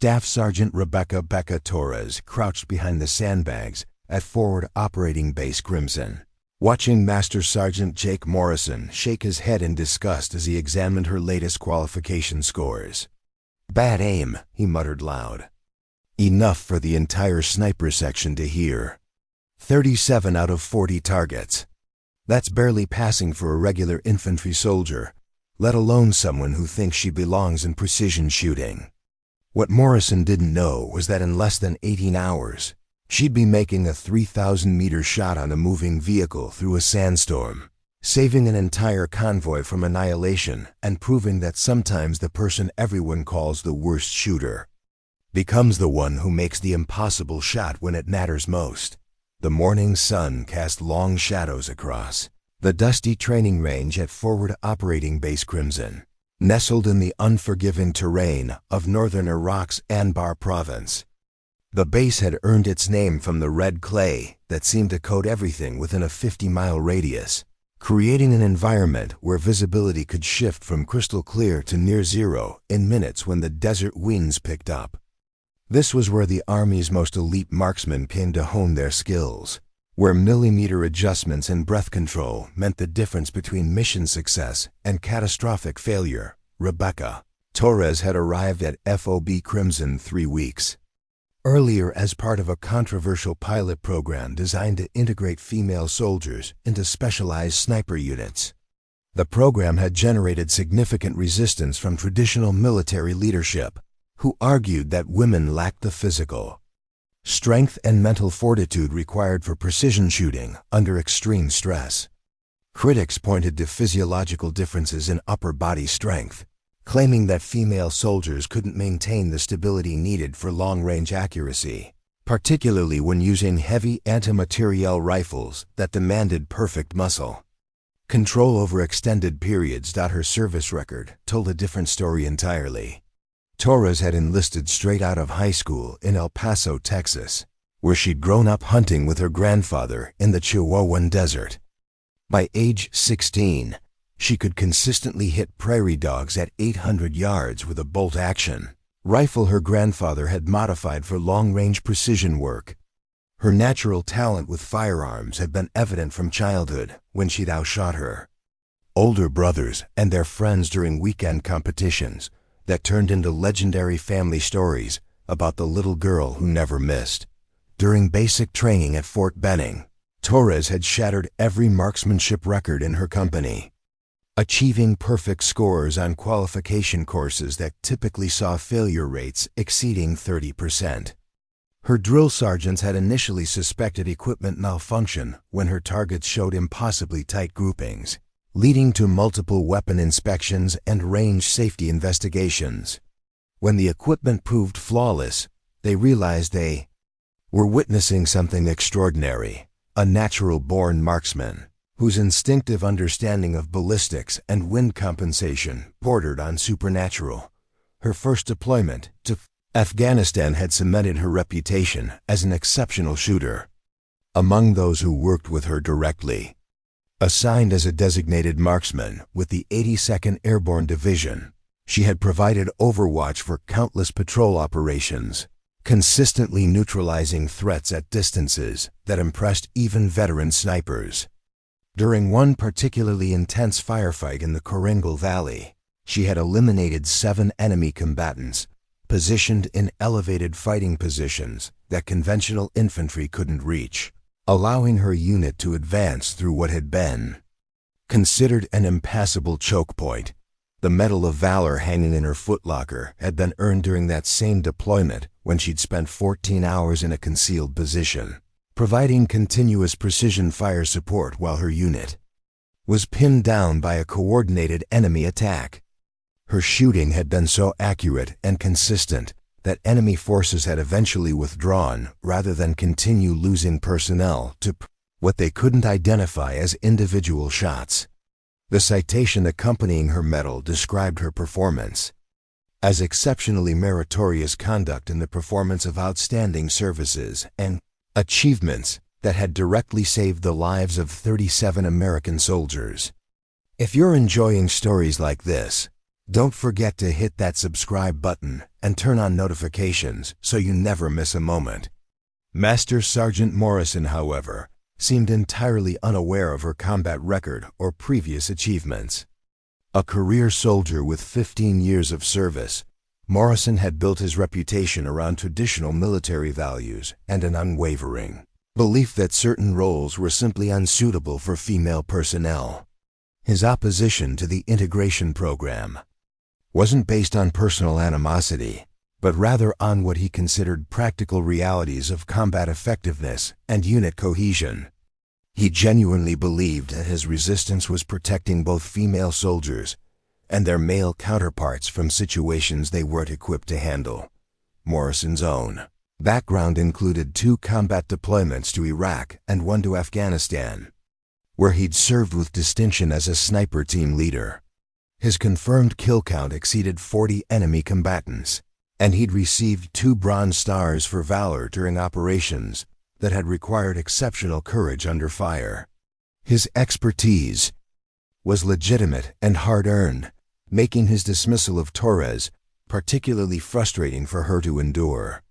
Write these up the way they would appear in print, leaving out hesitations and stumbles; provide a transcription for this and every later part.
Staff Sergeant Becca Torres crouched behind the sandbags at Forward Operating Base Crimson, watching Master Sergeant Jake Morrison shake his head in disgust as he examined her latest qualification scores. "Bad aim," he muttered loud. Enough for the entire sniper section to hear. 37 out of 40 targets. That's barely passing for a regular infantry soldier, let alone someone who thinks she belongs in precision shooting. What Morrison didn't know was that in less than 18 hours, she'd be making a 3,000-meter shot on a moving vehicle through a sandstorm, saving an entire convoy from annihilation and proving that sometimes the person everyone calls the worst shooter becomes the one who makes the impossible shot when it matters most. The morning sun cast long shadows across the dusty training range at Forward Operating Base Crimson, nestled in the unforgiving terrain of northern Iraq's Anbar province. The base had earned its name from the red clay that seemed to coat everything within a 50-mile radius, creating an environment where visibility could shift from crystal clear to near zero in minutes when the desert winds picked up. This was where the Army's most elite marksmen came to hone their skills, where millimeter adjustments and breath control meant the difference between mission success and catastrophic failure. Becca Torres had arrived at FOB Crimson 3 weeks earlier as part of a controversial pilot program designed to integrate female soldiers into specialized sniper units. The program had generated significant resistance from traditional military leadership, who argued that women lacked the physical strength and mental fortitude required for precision shooting under extreme stress. Critics pointed to physiological differences in upper body strength, claiming that female soldiers couldn't maintain the stability needed for long-range accuracy, particularly when using heavy anti-materiel rifles that demanded perfect muscle control over extended periods. Her service record told a different story entirely. Torres had enlisted straight out of high school in El Paso, Texas, where she'd grown up hunting with her grandfather in the Chihuahuan Desert. By age 16, she could consistently hit prairie dogs at 800 yards with a bolt-action rifle her grandfather had modified for long-range precision work. Her natural talent with firearms had been evident from childhood when she'd outshot her older brothers and their friends during weekend competitions that turned into legendary family stories about the little girl who never missed. During basic training at Fort Benning, Torres had shattered every marksmanship record in her company, achieving perfect scores on qualification courses that typically saw failure rates exceeding 30%. Her drill sergeants had initially suspected equipment malfunction when her targets showed impossibly tight groupings, leading to multiple weapon inspections and range safety investigations. When the equipment proved flawless, they realized they were witnessing something extraordinary, a natural-born marksman whose instinctive understanding of ballistics and wind compensation bordered on supernatural. Her first deployment to Afghanistan had cemented her reputation as an exceptional shooter. Among those who worked with her directly, assigned as a designated marksman with the 82nd Airborne Division, she had provided overwatch for countless patrol operations, consistently neutralizing threats at distances that impressed even veteran snipers. During one particularly intense firefight in the Coringal Valley, she had eliminated 7 enemy combatants, positioned in elevated fighting positions that conventional infantry couldn't reach, allowing her unit to advance through what had been considered an impassable choke point. The Medal of Valor hanging in her footlocker had been earned during that same deployment when she'd spent 14 hours in a concealed position, providing continuous precision fire support while her unit was pinned down by a coordinated enemy attack. Her shooting had been so accurate and consistent that enemy forces had eventually withdrawn rather than continue losing personnel to what they couldn't identify as individual shots. The citation accompanying her medal described her performance as exceptionally meritorious conduct in the performance of outstanding services and achievements that had directly saved the lives of 37 American soldiers. If you're enjoying stories like this, Don't forget to hit that subscribe button and turn on notifications so you never miss a moment. Master Sergeant Morrison, however, seemed entirely unaware of her combat record or previous achievements. A career soldier with 15 years of service, Morrison had built his reputation around traditional military values and an unwavering belief that certain roles were simply unsuitable for female personnel. His opposition to the integration program wasn't based on personal animosity, but rather on what he considered practical realities of combat effectiveness and unit cohesion. He genuinely believed that his resistance was protecting both female soldiers and their male counterparts from situations they weren't equipped to handle. Morrison's own background included 2 combat deployments to Iraq and 1 to Afghanistan, where he'd served with distinction as a sniper team leader. His confirmed kill count exceeded 40 enemy combatants, and he'd received 2 Bronze Stars for valor during operations that had required exceptional courage under fire. His expertise was legitimate and hard-earned, making his dismissal of Torres particularly frustrating for her to endure.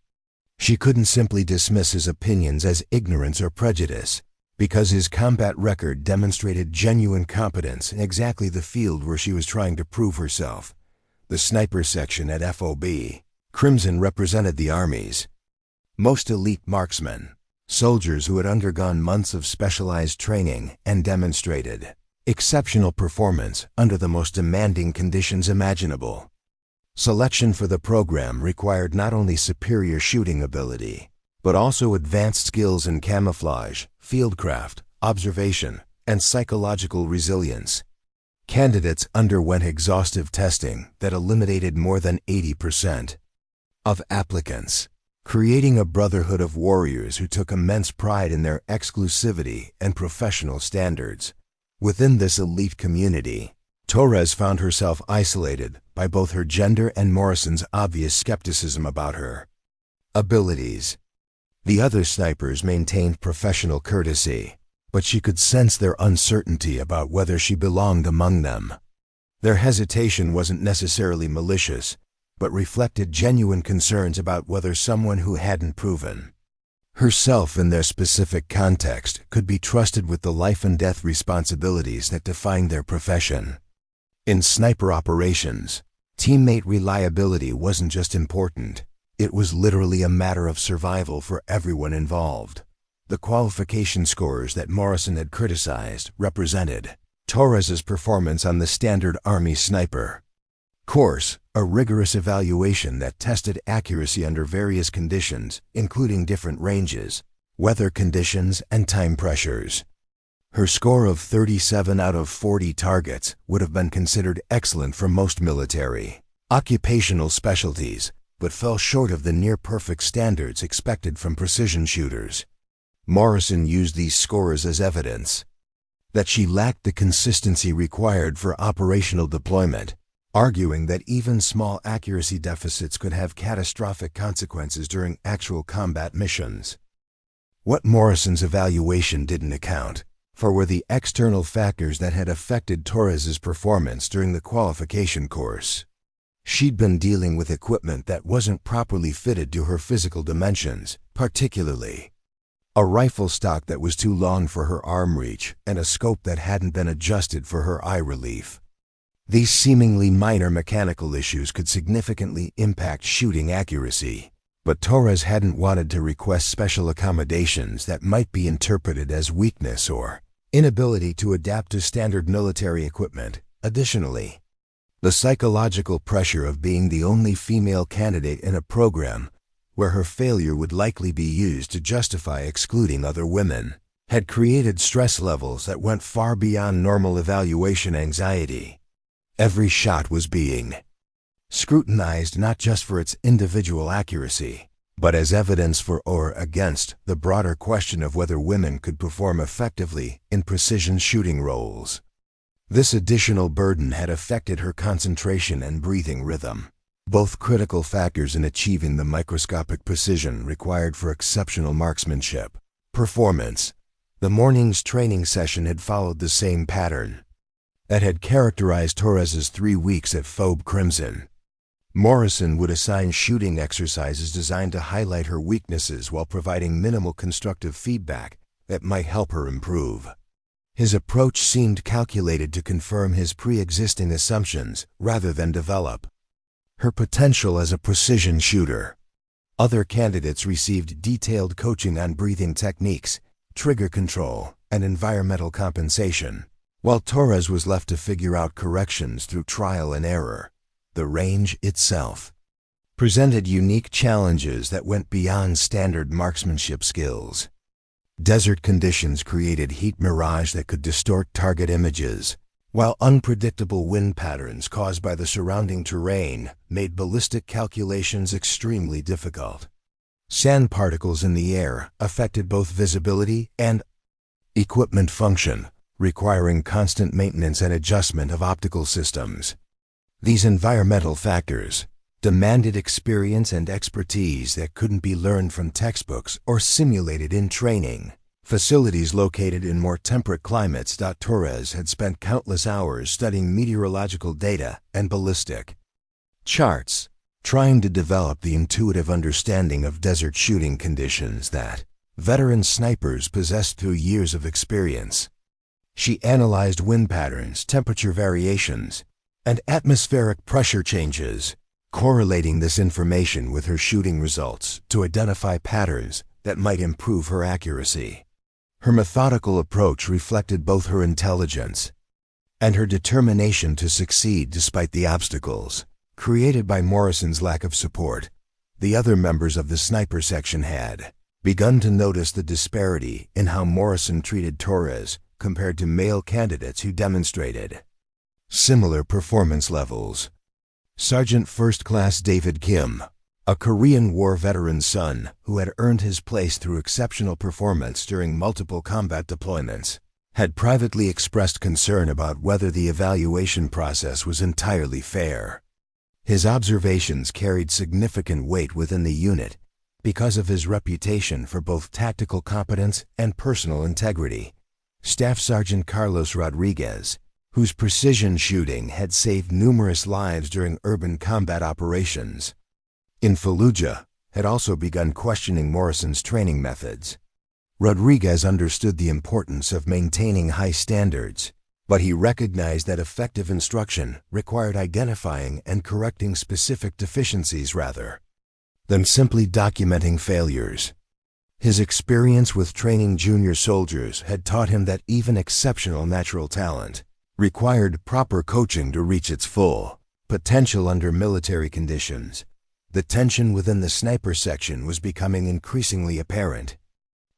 She couldn't simply dismiss his opinions as ignorance or prejudice, because his combat record demonstrated genuine competence in exactly the field where she was trying to prove herself, the sniper section at FOB. Crimson represented the Army's most elite marksmen, soldiers who had undergone months of specialized training and demonstrated exceptional performance under the most demanding conditions imaginable. Selection for the program required not only superior shooting ability, but also advanced skills in camouflage, fieldcraft, observation, and psychological resilience. Candidates underwent exhaustive testing that eliminated more than 80% of applicants, creating a brotherhood of warriors who took immense pride in their exclusivity and professional standards. Within this elite community, Torres found herself isolated by both her gender and Morrison's obvious skepticism about her abilities. The other snipers maintained professional courtesy, but she could sense their uncertainty about whether she belonged among them. Their hesitation wasn't necessarily malicious, but reflected genuine concerns about whether someone who hadn't proven herself in their specific context could be trusted with the life-and-death responsibilities that defined their profession. In sniper operations, teammate reliability wasn't just important, it was literally a matter of survival for everyone involved. The qualification scores that Morrison had criticized represented Torres's performance on the standard Army sniper course, a rigorous evaluation that tested accuracy under various conditions, including different ranges, weather conditions, and time pressures. Her score of 37 out of 40 targets would have been considered excellent for most military occupational specialties, but fell short of the near-perfect standards expected from precision shooters. Morrison used these scores as evidence that she lacked the consistency required for operational deployment, arguing that even small accuracy deficits could have catastrophic consequences during actual combat missions. What Morrison's evaluation didn't account for were the external factors that had affected Torres's performance during the qualification course. She'd been dealing with equipment that wasn't properly fitted to her physical dimensions, particularly a rifle stock that was too long for her arm reach and a scope that hadn't been adjusted for her eye relief. These seemingly minor mechanical issues could significantly impact shooting accuracy, but Torres hadn't wanted to request special accommodations that might be interpreted as weakness or inability to adapt to standard military equipment. Additionally, the psychological pressure of being the only female candidate in a program where her failure would likely be used to justify excluding other women had created stress levels that went far beyond normal evaluation anxiety. Every shot was being scrutinized not just for its individual accuracy, but as evidence for or against the broader question of whether women could perform effectively in precision shooting roles. This additional burden had affected her concentration and breathing rhythm, both critical factors in achieving the microscopic precision required for exceptional marksmanship. Performance. The morning's training session had followed the same pattern. that had characterized Torres's 3 weeks at Phobe Crimson. Morrison would assign shooting exercises designed to highlight her weaknesses while providing minimal constructive feedback that might help her improve. His approach seemed calculated to confirm his pre-existing assumptions rather than develop her potential as a precision shooter. Other candidates received detailed coaching on breathing techniques, trigger control, and environmental compensation, while Torres was left to figure out corrections through trial and error. The range itself presented unique challenges that went beyond standard marksmanship skills. Desert conditions created heat mirage that could distort target images, while unpredictable wind patterns caused by the surrounding terrain made ballistic calculations extremely difficult. Sand particles in the air affected both visibility and equipment function, requiring constant maintenance and adjustment of optical systems. These environmental factors demanded experience and expertise that couldn't be learned from textbooks or simulated in training. Facilities located in more temperate climates. Torres had spent countless hours studying meteorological data and ballistic charts, trying to develop the intuitive understanding of desert shooting conditions that veteran snipers possessed through years of experience. She analyzed wind patterns, temperature variations, and atmospheric pressure changes, correlating this information with her shooting results to identify patterns that might improve her accuracy. Her methodical approach reflected both her intelligence and her determination to succeed despite the obstacles created by Morrison's lack of support. The other members of the sniper section had begun to notice the disparity in how Morrison treated Torres compared to male candidates who demonstrated similar performance levels. Sergeant First Class David Kim, a Korean War veteran's son who had earned his place through exceptional performance during multiple combat deployments, had privately expressed concern about whether the evaluation process was entirely fair. His observations carried significant weight within the unit because of his reputation for both tactical competence and personal integrity. Staff Sergeant Carlos Rodriguez, whose precision shooting had saved numerous lives during urban combat operations in Fallujah, had also begun questioning Morrison's training methods. Rodriguez understood the importance of maintaining high standards, but he recognized that effective instruction required identifying and correcting specific deficiencies rather than simply documenting failures. His experience with training junior soldiers had taught him that even exceptional natural talent required proper coaching to reach its full potential under military conditions. The tension within the sniper section was becoming increasingly apparent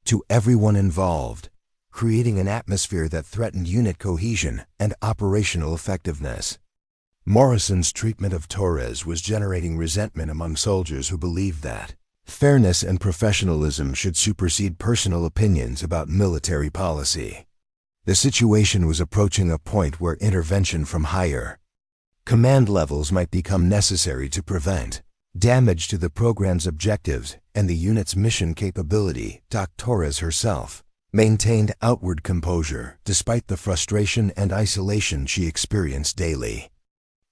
to everyone involved, creating an atmosphere that threatened unit cohesion and operational effectiveness. Morrison's treatment of Torres was generating resentment among soldiers who believed that fairness and professionalism should supersede personal opinions about military policy. The situation was approaching a point where intervention from higher command levels might become necessary to prevent damage to the program's objectives and the unit's mission capability. Torres herself maintained outward composure despite the frustration and isolation she experienced daily.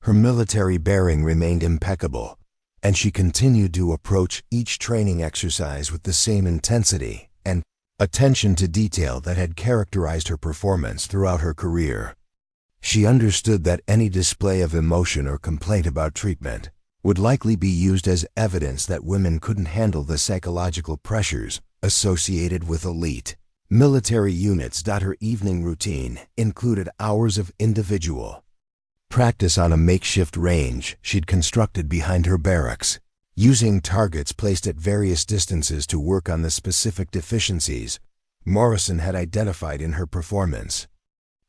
Her military bearing remained impeccable, and she continued to approach each training exercise with the same intensity and attention to detail that had characterized her performance throughout her career. She understood that any display of emotion or complaint about treatment would likely be used as evidence that women couldn't handle the psychological pressures associated with elite military units. Her evening routine included hours of individual practice on a makeshift range she'd constructed behind her barracks, using targets placed at various distances to work on the specific deficiencies Morrison had identified in her performance.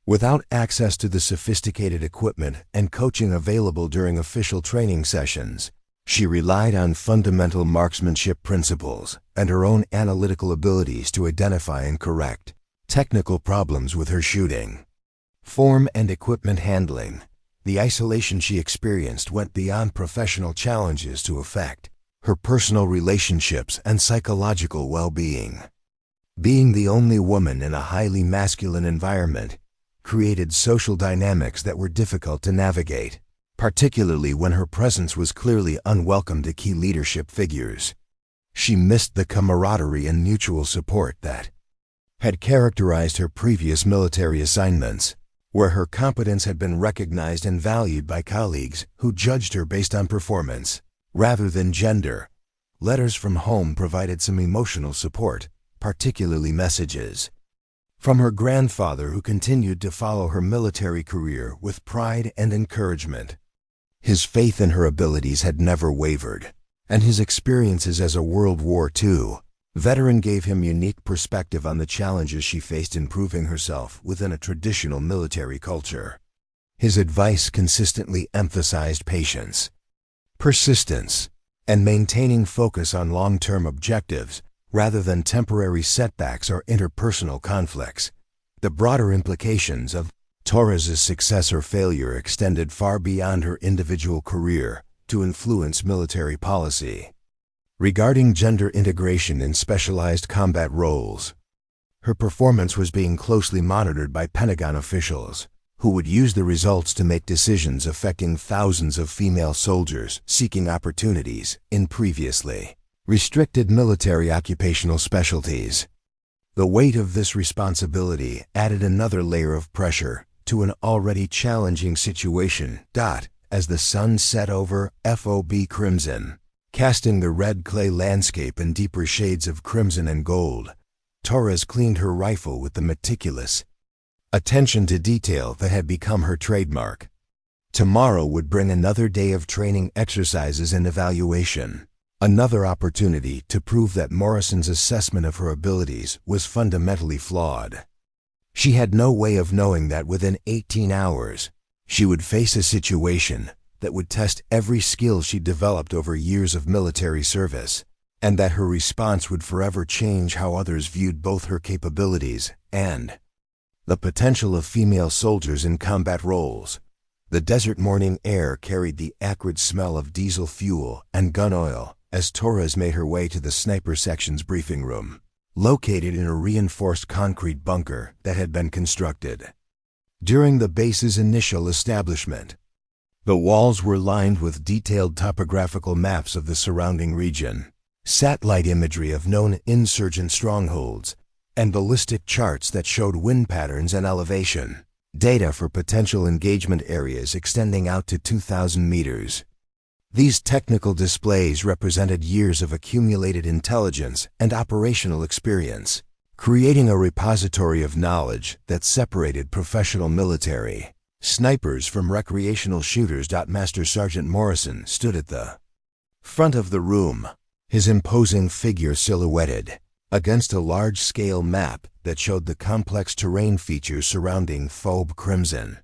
Without access to the sophisticated equipment and coaching available during official training sessions, she relied on fundamental marksmanship principles and her own analytical abilities to identify and correct technical problems with her shooting. Form and equipment handling. The isolation she experienced went beyond professional challenges to affect her personal relationships and psychological well-being. Being the only woman in a highly masculine environment created social dynamics that were difficult to navigate, particularly when her presence was clearly unwelcome to key leadership figures. She missed the camaraderie and mutual support that had characterized her previous military assignments, where her competence had been recognized and valued by colleagues who judged her based on performance rather than gender. Letters from home provided some emotional support, particularly messages from her grandfather, who continued to follow her military career with pride and encouragement. His faith in her abilities had never wavered, and his experiences as a World War II veteran gave him unique perspective on the challenges she faced in proving herself within a traditional military culture. His advice consistently emphasized patience, persistence, and maintaining focus on long-term objectives rather than temporary setbacks or interpersonal conflicts. The broader implications of Torres' success or failure extended far beyond her individual career to influence military policy. Regarding gender integration in specialized combat roles, her performance was being closely monitored by Pentagon officials, who would use the results to make decisions affecting thousands of female soldiers seeking opportunities in previously restricted military occupational specialties. The weight of this responsibility added another layer of pressure to an already challenging situation. As the sun set over FOB Crimson, casting the red clay landscape in deeper shades of crimson and gold, Torres cleaned her rifle with the meticulous attention to detail that had become her trademark. Tomorrow would bring another day of training exercises and evaluation, another opportunity to prove that Morrison's assessment of her abilities was fundamentally flawed. She had no way of knowing that within 18 hours, she would face a situation that would test every skill she developed over years of military service, and that her response would forever change how others viewed both her capabilities and the potential of female soldiers in combat roles. The desert morning air carried the acrid smell of diesel fuel and gun oil as Torres made her way to the sniper section's briefing room, located in a reinforced concrete bunker that had been constructed during the base's initial establishment. The walls were lined with detailed topographical maps of the surrounding region, satellite imagery of known insurgent strongholds, and ballistic charts that showed wind patterns and elevation data for potential engagement areas extending out to 2,000 meters. These technical displays represented years of accumulated intelligence and operational experience, creating a repository of knowledge that separated professional military snipers from recreational shooters. Master Sergeant Morrison stood at the front of the room, his imposing figure silhouetted against a large-scale map that showed the complex terrain features surrounding FOB Crimson.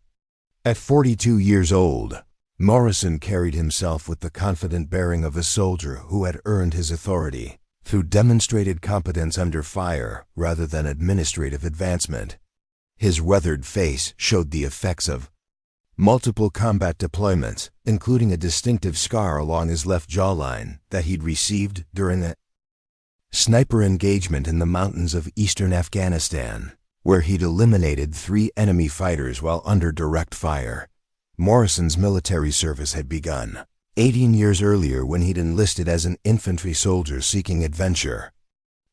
At 42 years old, Morrison carried himself with the confident bearing of a soldier who had earned his authority through demonstrated competence under fire rather than administrative advancement. His weathered face showed the effects of multiple combat deployments, including a distinctive scar along his left jawline that he'd received during a sniper engagement in the mountains of eastern Afghanistan, where he'd eliminated 3 enemy fighters while under direct fire. Morrison's military service had begun 18 years earlier when he'd enlisted as an infantry soldier seeking adventure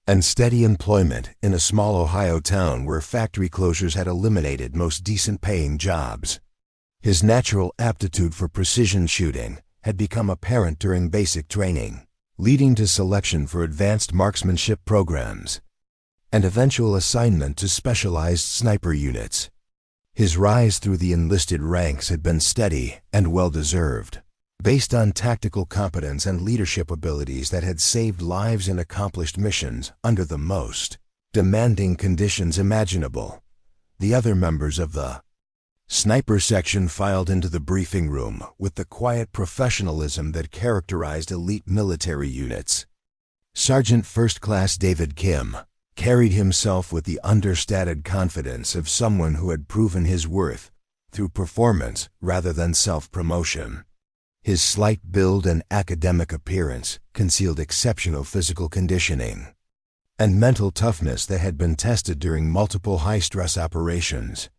and steady employment in a small Ohio town where factory closures had eliminated most decent-paying jobs. His natural aptitude for precision shooting had become apparent during basic training, leading to selection for advanced marksmanship programs and eventual assignment to specialized sniper units. His rise through the enlisted ranks had been steady and well-deserved, based on tactical competence and leadership abilities that had saved lives and accomplished missions under the most demanding conditions imaginable. The other members of the sniper section filed into the briefing room with the quiet professionalism that characterized elite military units. Sergeant First Class David Kim carried himself with the understated confidence of someone who had proven his worth through performance rather than self-promotion. His slight build and academic appearance concealed exceptional physical conditioning and mental toughness that had been tested during multiple high-stress operations.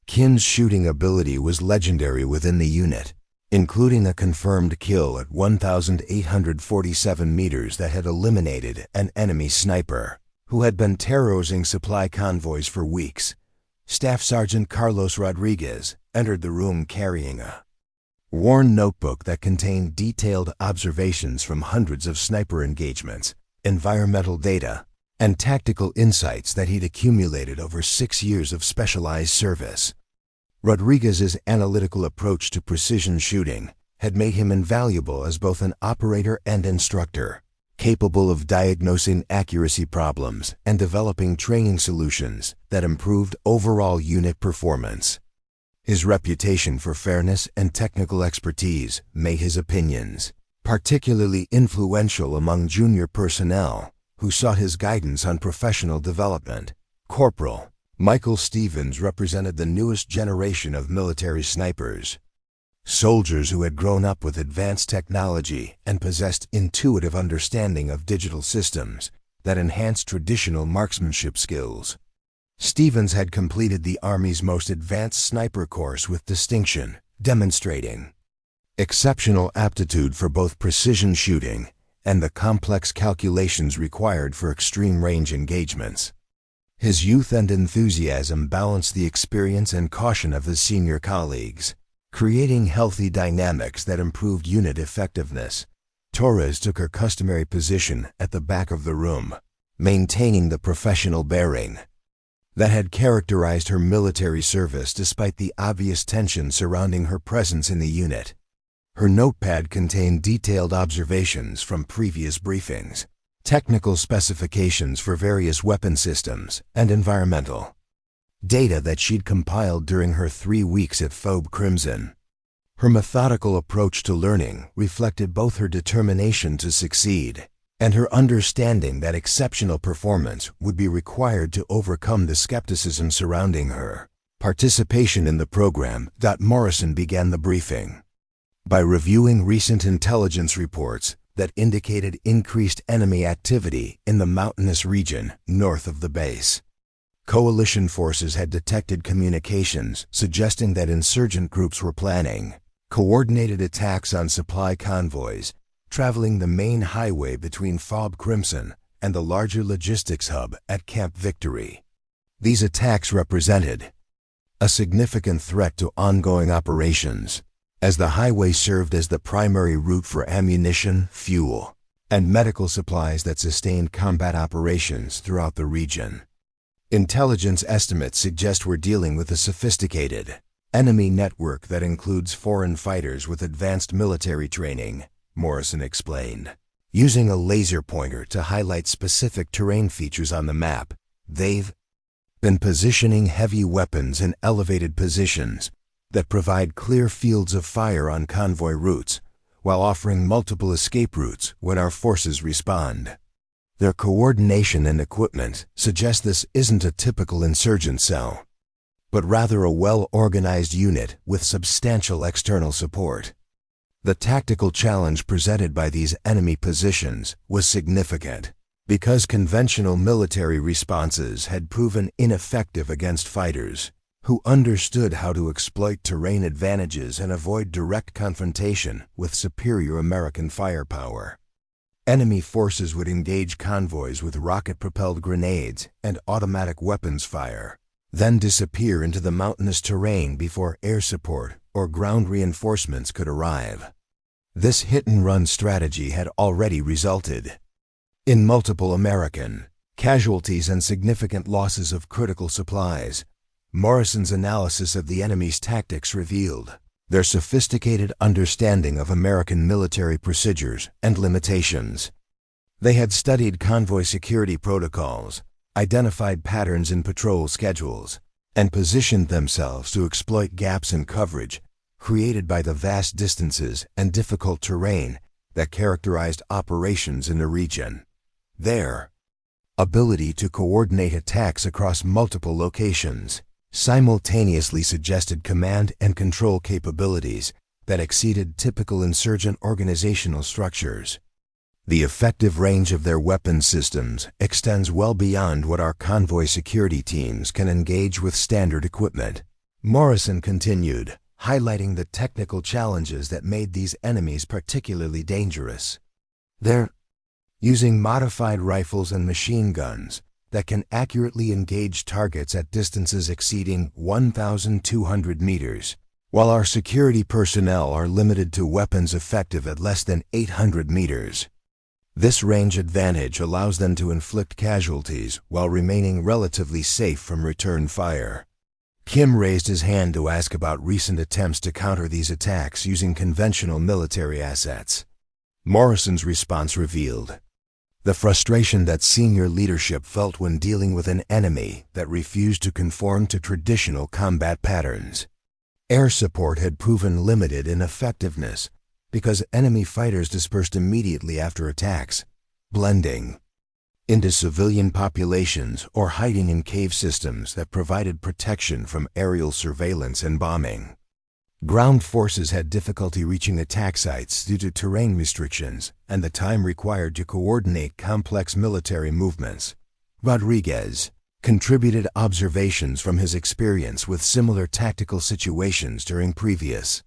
Kin's shooting ability was legendary within the unit, including a confirmed kill at 1,847 meters that had eliminated an enemy sniper, who had been terrorizing supply convoys for weeks. Staff Sergeant Carlos Rodriguez entered the room carrying a worn notebook that contained detailed observations from hundreds of sniper engagements, environmental data, and tactical insights that he'd accumulated over 6 years of specialized service. Rodriguez's analytical approach to precision shooting had made him invaluable as both an operator and instructor, capable of diagnosing accuracy problems and developing training solutions that improved overall unit performance. His reputation for fairness and technical expertise made his opinions particularly influential among junior personnel who sought his guidance on professional development. Corporal Michael Stevens represented the newest generation of military snipers, soldiers who had grown up with advanced technology and possessed intuitive understanding of digital systems that enhanced traditional marksmanship skills. Stevens had completed the Army's most advanced sniper course with distinction, demonstrating exceptional aptitude for both precision shooting and the complex calculations required for extreme range engagements. His youth and enthusiasm balanced the experience and caution of his senior colleagues, creating healthy dynamics that improved unit effectiveness. Torres took her customary position at the back of the room, maintaining the professional bearing that had characterized her military service despite the obvious tension surrounding her presence in the unit. Her notepad contained detailed observations from previous briefings, technical specifications for various weapon systems, and environmental data that she'd compiled during her 3 weeks at Phobe Crimson. Her methodical approach to learning reflected both her determination to succeed and her understanding that exceptional performance would be required to overcome the skepticism surrounding her participation in the program. Morrison began the briefing by reviewing recent intelligence reports that indicated increased enemy activity in the mountainous region north of the base. Coalition forces had detected communications suggesting that insurgent groups were planning coordinated attacks on supply convoys traveling the main highway between Phobe Crimson and the larger logistics hub at Camp Victory. These attacks represented a significant threat to ongoing operations, as the highway served as the primary route for ammunition, fuel, and medical supplies that sustained combat operations throughout the region. Intelligence estimates suggest we're dealing with a sophisticated enemy network that includes foreign fighters with advanced military training, Morrison explained. Using a laser pointer to highlight specific terrain features on the map, they've been positioning heavy weapons in elevated positions that provide clear fields of fire on convoy routes, while offering multiple escape routes when our forces respond. Their coordination and equipment suggest this isn't a typical insurgent cell, but rather a well-organized unit with substantial external support. The tactical challenge presented by these enemy positions was significant, because conventional military responses had proven ineffective against fighters who understood how to exploit terrain advantages and avoid direct confrontation with superior American firepower. Enemy forces would engage convoys with rocket-propelled grenades and automatic weapons fire, then disappear into the mountainous terrain before air support or ground reinforcements could arrive. This hit-and-run strategy had already resulted in multiple American casualties and significant losses of critical supplies. Morrison's analysis of the enemy's tactics revealed their sophisticated understanding of American military procedures and limitations. They had studied convoy security protocols, identified patterns in patrol schedules, and positioned themselves to exploit gaps in coverage created by the vast distances and difficult terrain that characterized operations in the region. Their ability to coordinate attacks across multiple locations simultaneously suggested command and control capabilities that exceeded typical insurgent organizational structures. The effective range of their weapon systems extends well beyond what our convoy security teams can engage with standard equipment. Morrison continued, highlighting the technical challenges that made these enemies particularly dangerous. They're using modified rifles and machine guns that can accurately engage targets at distances exceeding 1,200 meters, while our security personnel are limited to weapons effective at less than 800 meters. This range advantage allows them to inflict casualties while remaining relatively safe from return fire. Kim raised his hand to ask about recent attempts to counter these attacks using conventional military assets. Morrison's response revealed the frustration that senior leadership felt when dealing with an enemy that refused to conform to traditional combat patterns. Air support had proven limited in effectiveness because enemy fighters dispersed immediately after attacks, blending into civilian populations or hiding in cave systems that provided protection from aerial surveillance and bombing. Ground forces had difficulty reaching attack sites due to terrain restrictions and the time required to coordinate complex military movements. Rodriguez contributed observations from his experience with similar tactical situations during previous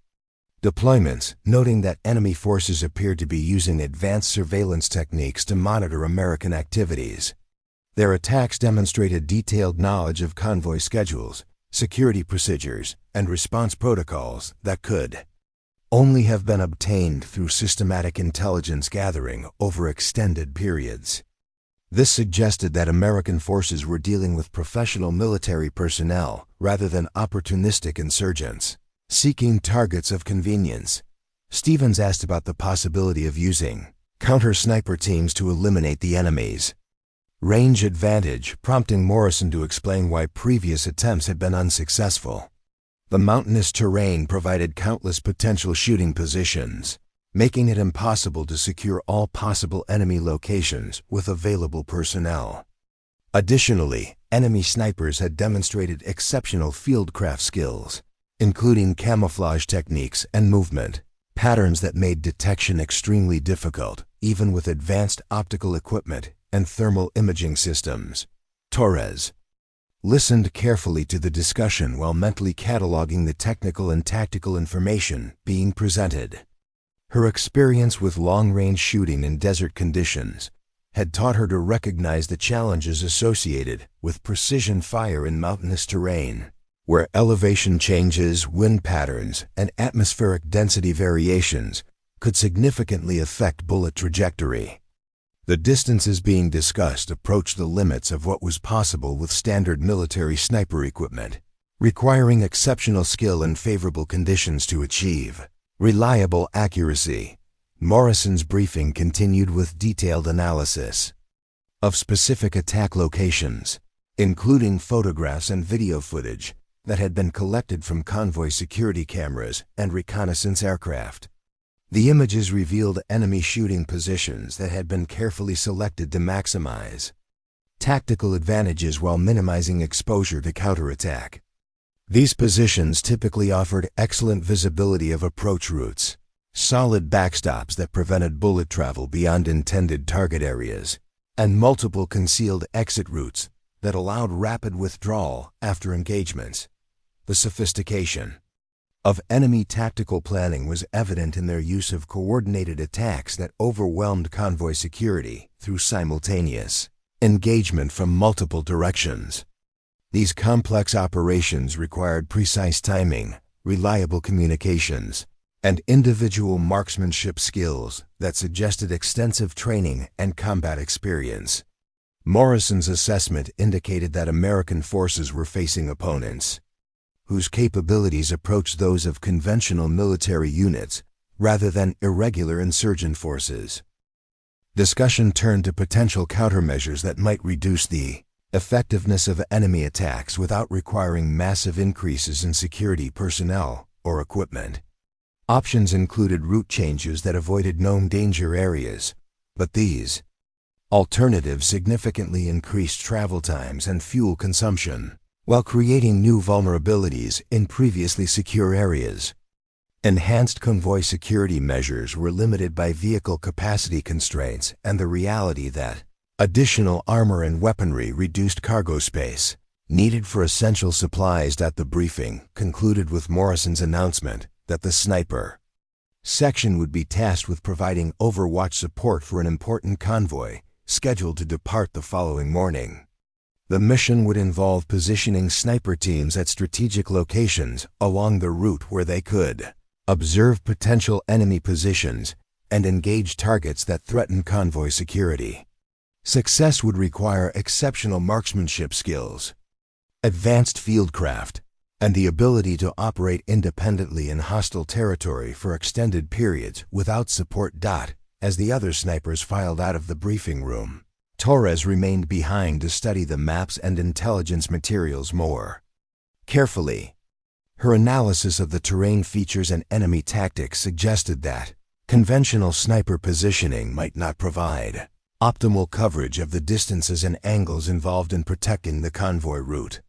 deployments, noting that enemy forces appeared to be using advanced surveillance techniques to monitor American activities. Their attacks demonstrated detailed knowledge of convoy schedules, security procedures, and response protocols that could only have been obtained through systematic intelligence gathering over extended periods. This suggested that American forces were dealing with professional military personnel rather than opportunistic insurgents seeking targets of convenience. Stevens asked about the possibility of using counter-sniper teams to eliminate the enemy's range advantage, prompting Morrison to explain why previous attempts had been unsuccessful. The mountainous terrain provided countless potential shooting positions, making it impossible to secure all possible enemy locations with available personnel. Additionally, enemy snipers had demonstrated exceptional fieldcraft skills, including camouflage techniques and movement patterns that made detection extremely difficult, even with advanced optical equipment and thermal imaging systems. Torres listened carefully to the discussion while mentally cataloging the technical and tactical information being presented. Her experience with long-range shooting in desert conditions had taught her to recognize the challenges associated with precision fire in mountainous terrain, where elevation changes, wind patterns, and atmospheric density variations could significantly affect bullet trajectory. The distances being discussed approached the limits of what was possible with standard military sniper equipment, requiring exceptional skill and favorable conditions to achieve reliable accuracy. Morrison's briefing continued with detailed analysis of specific attack locations, including photographs and video footage that had been collected from convoy security cameras and reconnaissance aircraft. The images revealed enemy shooting positions that had been carefully selected to maximize tactical advantages while minimizing exposure to counterattack. These positions typically offered excellent visibility of approach routes, solid backstops that prevented bullet travel beyond intended target areas, and multiple concealed exit routes that allowed rapid withdrawal after engagements. The sophistication of enemy tactical planning was evident in their use of coordinated attacks that overwhelmed convoy security through simultaneous engagement from multiple directions. These complex operations required precise timing, reliable communications, and individual marksmanship skills that suggested extensive training and combat experience. Morrison's assessment indicated that American forces were facing opponents whose capabilities approached those of conventional military units rather than irregular insurgent forces. Discussion turned to potential countermeasures that might reduce the effectiveness of enemy attacks without requiring massive increases in security personnel or equipment. Options included route changes that avoided known danger areas, but these alternatives significantly increased travel times and fuel consumption, while creating new vulnerabilities in previously secure areas. Enhanced convoy security measures were limited by vehicle capacity constraints and the reality that additional armor and weaponry reduced cargo space, needed for essential supplies. The briefing concluded with Morrison's announcement that the sniper section would be tasked with providing overwatch support for an important convoy scheduled to depart the following morning. The mission would involve positioning sniper teams at strategic locations along the route where they could observe potential enemy positions and engage targets that threaten convoy security. Success would require exceptional marksmanship skills, advanced fieldcraft, and the ability to operate independently in hostile territory for extended periods without support. As the other snipers filed out of the briefing room, Torres remained behind to study the maps and intelligence materials more carefully. Her analysis of the terrain features and enemy tactics suggested that conventional sniper positioning might not provide optimal coverage of the distances and angles involved in protecting the convoy route.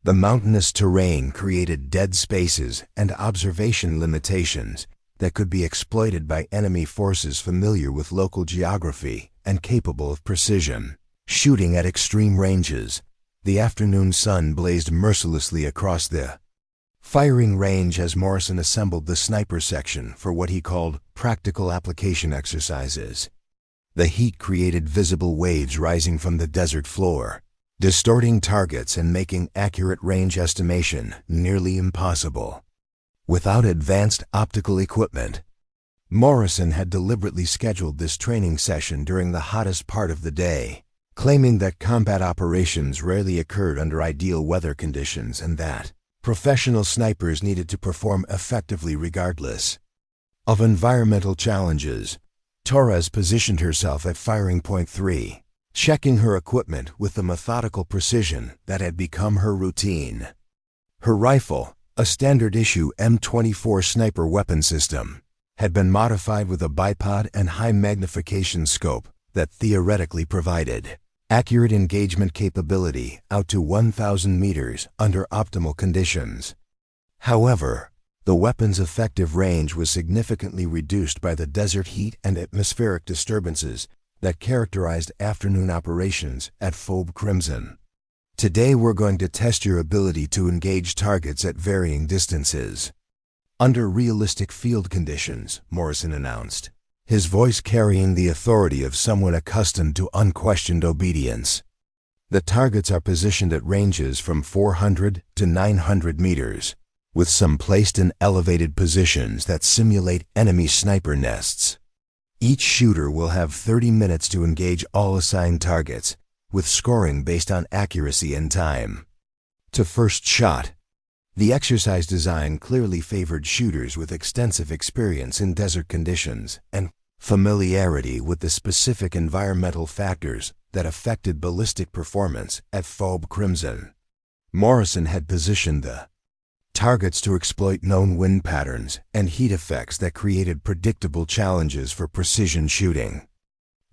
The mountainous terrain created dead spaces and observation limitations that could be exploited by enemy forces familiar with local geography and capable of precision shooting at extreme ranges. The afternoon sun blazed mercilessly across the firing range as Morrison assembled the sniper section for what he called practical application exercises. The heat created visible waves rising from the desert floor, distorting targets and making accurate range estimation nearly impossible. Without advanced optical equipment, Morrison had deliberately scheduled this training session during the hottest part of the day, claiming that combat operations rarely occurred under ideal weather conditions and that professional snipers needed to perform effectively regardless of environmental challenges. Torres positioned herself at firing point 3, checking her equipment with the methodical precision that had become her routine. Her rifle, a standard-issue M24 sniper weapon system, had been modified with a bipod and high-magnification scope that theoretically provided accurate engagement capability out to 1,000 meters under optimal conditions. However, the weapon's effective range was significantly reduced by the desert heat and atmospheric disturbances that characterized afternoon operations at Phobe Crimson. Today we're going to test your ability to engage targets at varying distances under realistic field conditions, Morrison announced, his voice carrying the authority of someone accustomed to unquestioned obedience. The targets are positioned at ranges from 400 to 900 meters, with some placed in elevated positions that simulate enemy sniper nests. Each shooter will have 30 minutes to engage all assigned targets, with scoring based on accuracy and time to first shot. The exercise design clearly favored shooters with extensive experience in desert conditions and familiarity with the specific environmental factors that affected ballistic performance at Phobe Crimson. Morrison had positioned the targets to exploit known wind patterns and heat effects that created predictable challenges for precision shooting.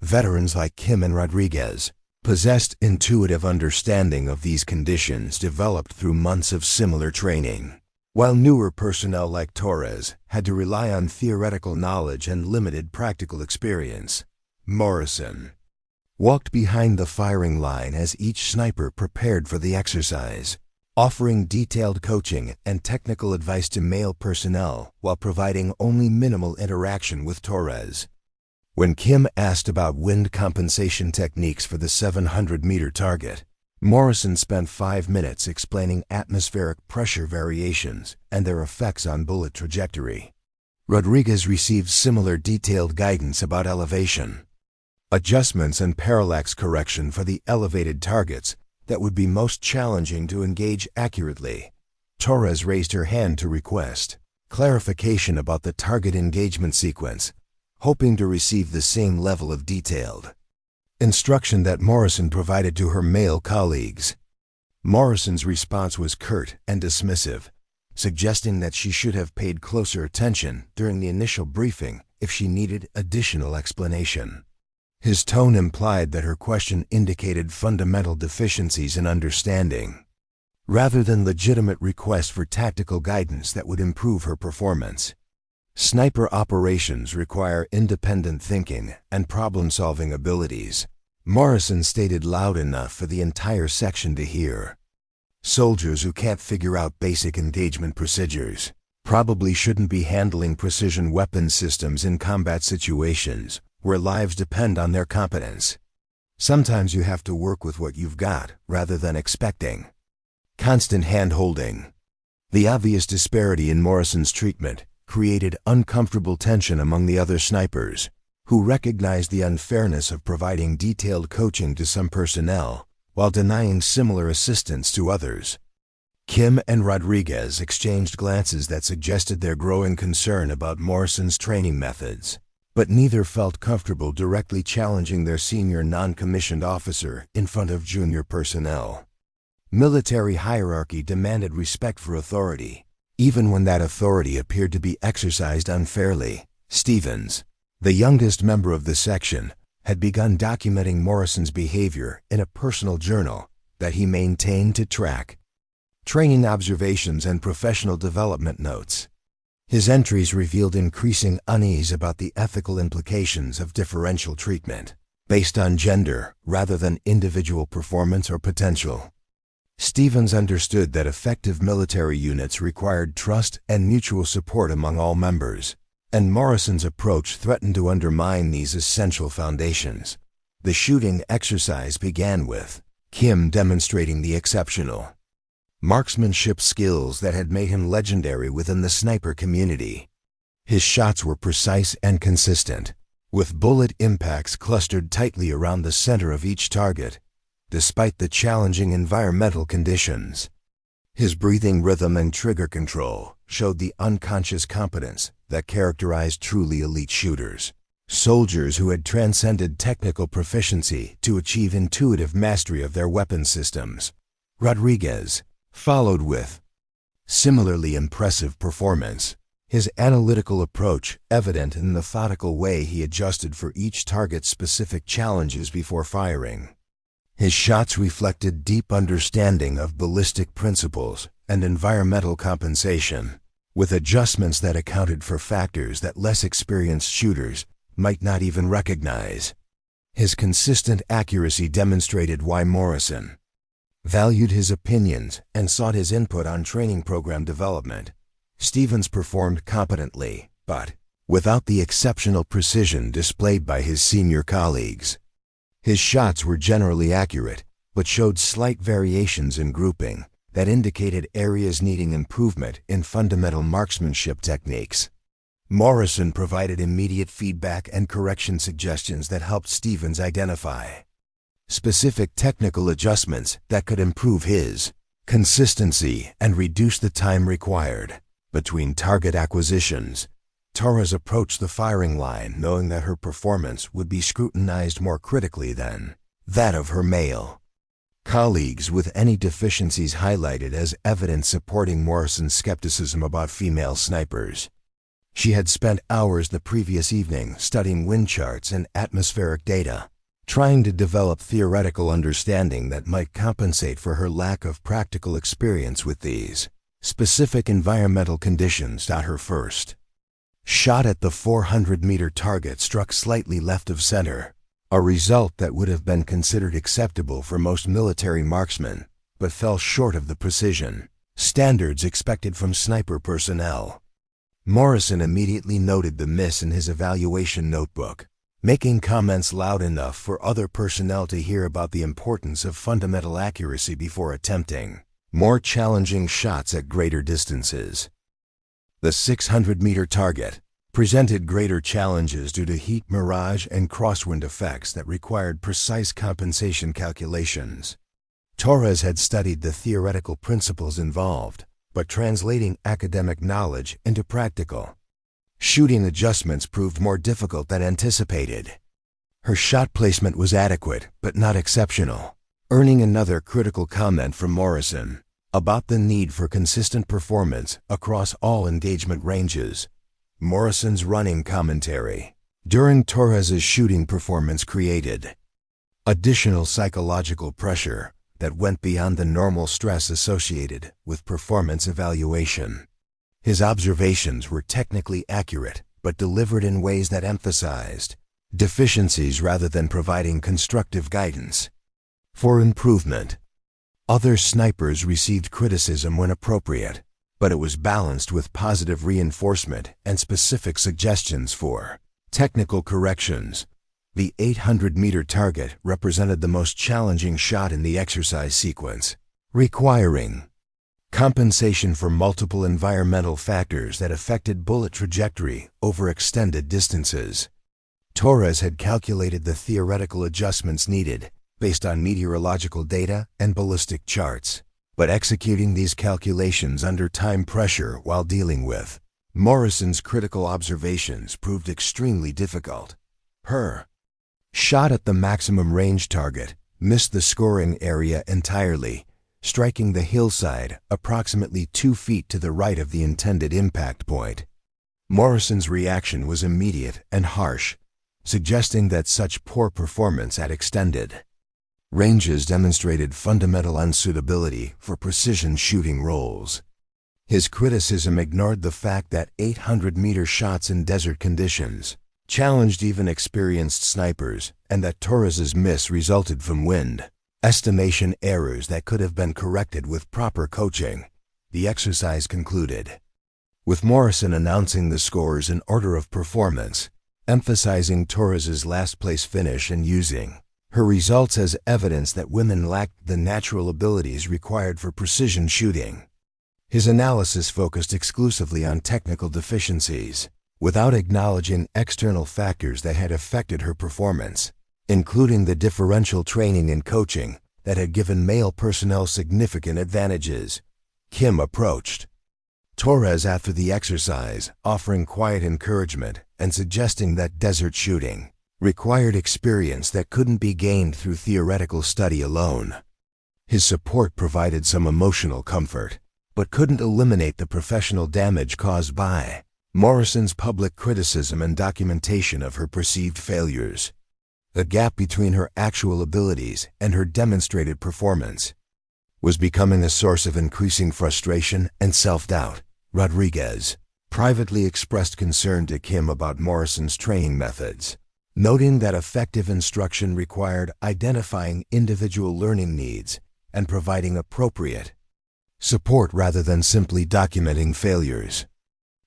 Veterans like Kim and Rodriguez possessed intuitive understanding of these conditions developed through months of similar training, while newer personnel like Torres had to rely on theoretical knowledge and limited practical experience. Morrison walked behind the firing line as each sniper prepared for the exercise, offering detailed coaching and technical advice to male personnel while providing only minimal interaction with Torres. When Kim asked about wind compensation techniques for the 700-meter target, Morrison spent 5 minutes explaining atmospheric pressure variations and their effects on bullet trajectory. Rodriguez received similar detailed guidance about elevation adjustments and parallax correction for the elevated targets that would be most challenging to engage accurately. Torres raised her hand to request clarification about the target engagement sequence, hoping to receive the same level of detailed instruction that Morrison provided to her male colleagues. Morrison's response was curt and dismissive, suggesting that she should have paid closer attention during the initial briefing if she needed additional explanation. His tone implied that her question indicated fundamental deficiencies in understanding, rather than legitimate requests for tactical guidance that would improve her performance. Sniper operations require independent thinking and problem-solving abilities, Morrison stated loud enough for the entire section to hear. Soldiers who can't figure out basic engagement procedures probably shouldn't be handling precision weapon systems in combat situations where lives depend on their competence. Sometimes you have to work with what you've got rather than expecting. Constant hand-holding. The obvious disparity in Morrison's treatment created uncomfortable tension among the other snipers, who recognized the unfairness of providing detailed coaching to some personnel while denying similar assistance to others. Kim and Rodriguez exchanged glances that suggested their growing concern about Morrison's training methods, but neither felt comfortable directly challenging their senior non-commissioned officer in front of junior personnel. Military hierarchy demanded respect for authority, even when that authority appeared to be exercised unfairly. Stevens, the youngest member of the section, had begun documenting Morrison's behavior in a personal journal that he maintained to track training observations and professional development notes. His entries revealed increasing unease about the ethical implications of differential treatment, based on gender rather than individual performance or potential. Stevens understood that effective military units required trust and mutual support among all members, and Morrison's approach threatened to undermine these essential foundations. The shooting exercise began with Kim demonstrating the exceptional marksmanship skills that had made him legendary within the sniper community. His shots were precise and consistent, with bullet impacts clustered tightly around the center of each target, despite the challenging environmental conditions. His breathing rhythm and trigger control showed the unconscious competence that characterized truly elite shooters, soldiers who had transcended technical proficiency to achieve intuitive mastery of their weapon systems. Rodriguez followed with similarly impressive performance, his analytical approach evident in the methodical way he adjusted for each target's specific challenges before firing. His shots reflected deep understanding of ballistic principles and environmental compensation, with adjustments that accounted for factors that less experienced shooters might not even recognize. His consistent accuracy demonstrated why Morrison valued his opinions and sought his input on training program development. Stevens performed competently, but without the exceptional precision displayed by his senior colleagues. His shots were generally accurate, but showed slight variations in grouping that indicated areas needing improvement in fundamental marksmanship techniques. Morrison provided immediate feedback and correction suggestions that helped Stevens identify specific technical adjustments that could improve his consistency and reduce the time required between target acquisitions. Torres approached the firing line knowing that her performance would be scrutinized more critically than that of her male colleagues, with any deficiencies highlighted as evidence supporting Morrison's skepticism about female snipers. She had spent hours the previous evening studying wind charts and atmospheric data, trying to develop theoretical understanding that might compensate for her lack of practical experience with these specific environmental conditions. Her first shot at the 400-meter target struck slightly left of center, a result that would have been considered acceptable for most military marksmen, but fell short of the precision standards expected from sniper personnel. Morrison immediately noted the miss in his evaluation notebook, making comments loud enough for other personnel to hear about the importance of fundamental accuracy before attempting more challenging shots at greater distances. The 600-meter target presented greater challenges due to heat mirage and crosswind effects that required precise compensation calculations. Torres had studied the theoretical principles involved, but translating academic knowledge into practical shooting adjustments proved more difficult than anticipated. Her shot placement was adequate, but not exceptional, earning another critical comment from Morrison about the need for consistent performance across all engagement ranges. Morrison's running commentary during Torres's shooting performance created additional psychological pressure that went beyond the normal stress associated with performance evaluation. His observations were technically accurate, but delivered in ways that emphasized deficiencies rather than providing constructive guidance for improvement. Other snipers received criticism when appropriate, but it was balanced with positive reinforcement and specific suggestions for technical corrections. The 800-meter target represented the most challenging shot in the exercise sequence, requiring compensation for multiple environmental factors that affected bullet trajectory over extended distances. Torres had calculated the theoretical adjustments needed based on meteorological data and ballistic charts, but executing these calculations under time pressure while dealing with Morrison's critical observations proved extremely difficult. Her shot at the maximum range target missed the scoring area entirely, striking the hillside approximately 2 feet to the right of the intended impact point. Morrison's reaction was immediate and harsh, suggesting that such poor performance at extended ranges demonstrated fundamental unsuitability for precision shooting roles. His criticism ignored the fact that 800-meter shots in desert conditions challenged even experienced snipers, and that Torres's miss resulted from wind estimation errors that could have been corrected with proper coaching. The exercise concluded with Morrison announcing the scores in order of performance, emphasizing Torres's last-place finish and using her results as evidence that women lacked the natural abilities required for precision shooting. His analysis focused exclusively on technical deficiencies, without acknowledging external factors that had affected her performance, including the differential training and coaching that had given male personnel significant advantages. Kim approached Torres after the exercise, offering quiet encouragement and suggesting that desert shooting required experience that couldn't be gained through theoretical study alone. His support provided some emotional comfort, but couldn't eliminate the professional damage caused by Morrison's public criticism and documentation of her perceived failures. The gap between her actual abilities and her demonstrated performance was becoming a source of increasing frustration and self-doubt. Rodriguez privately expressed concern to Kim about Morrison's training methods, noting that effective instruction required identifying individual learning needs and providing appropriate support rather than simply documenting failures.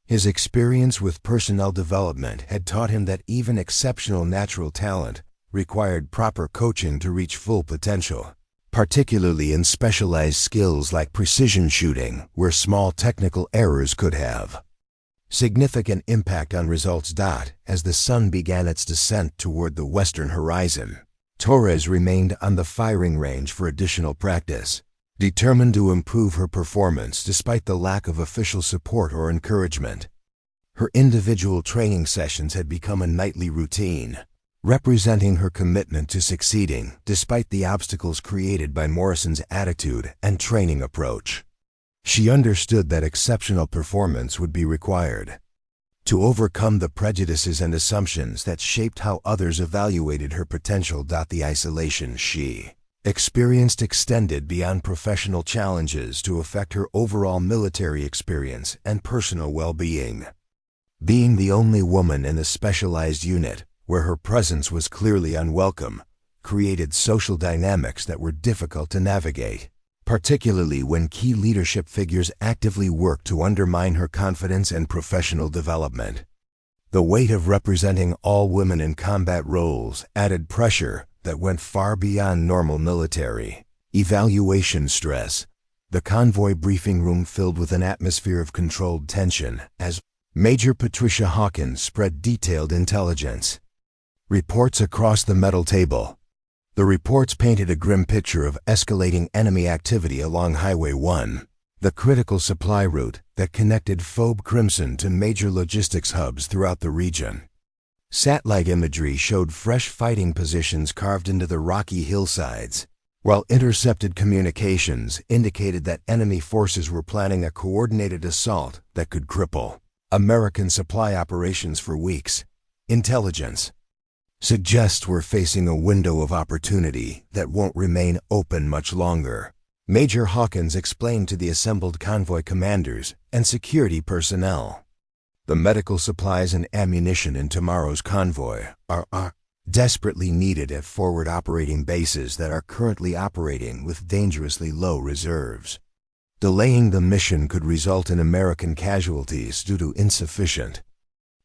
His experience with personnel development had taught him that even exceptional natural talent required proper coaching to reach full potential, particularly in specialized skills like precision shooting, where small technical errors could have significant impact on results. As the sun began its descent toward the western horizon, Torres remained on the firing range for additional practice, determined to improve her performance despite the lack of official support or encouragement. Her individual training sessions had become a nightly routine, representing her commitment to succeeding despite the obstacles created by Morrison's attitude and training approach. She understood that exceptional performance would be required to overcome the prejudices and assumptions that shaped how others evaluated her potential. The isolation she experienced extended beyond professional challenges to affect her overall military experience and personal well-being. Being the only woman in a specialized unit where her presence was clearly unwelcome created social dynamics that were difficult to navigate, particularly when key leadership figures actively worked to undermine her confidence and professional development. The weight of representing all women in combat roles added pressure that went far beyond normal military evaluation stress. The convoy briefing room filled with an atmosphere of controlled tension as Major Patricia Hawkins spread detailed intelligence reports across the metal table. The reports painted a grim picture of escalating enemy activity along Highway 1, the critical supply route that connected Phobe Crimson to major logistics hubs throughout the region. Satellite imagery showed fresh fighting positions carved into the rocky hillsides, while intercepted communications indicated that enemy forces were planning a coordinated assault that could cripple American supply operations for weeks. Intelligence suggests we're facing a window of opportunity that won't remain open much longer, Major Hawkins explained to the assembled convoy commanders and security personnel. The medical supplies and ammunition in tomorrow's convoy are desperately needed at forward operating bases that are currently operating with dangerously low reserves. Delaying the mission could result in American casualties due to insufficient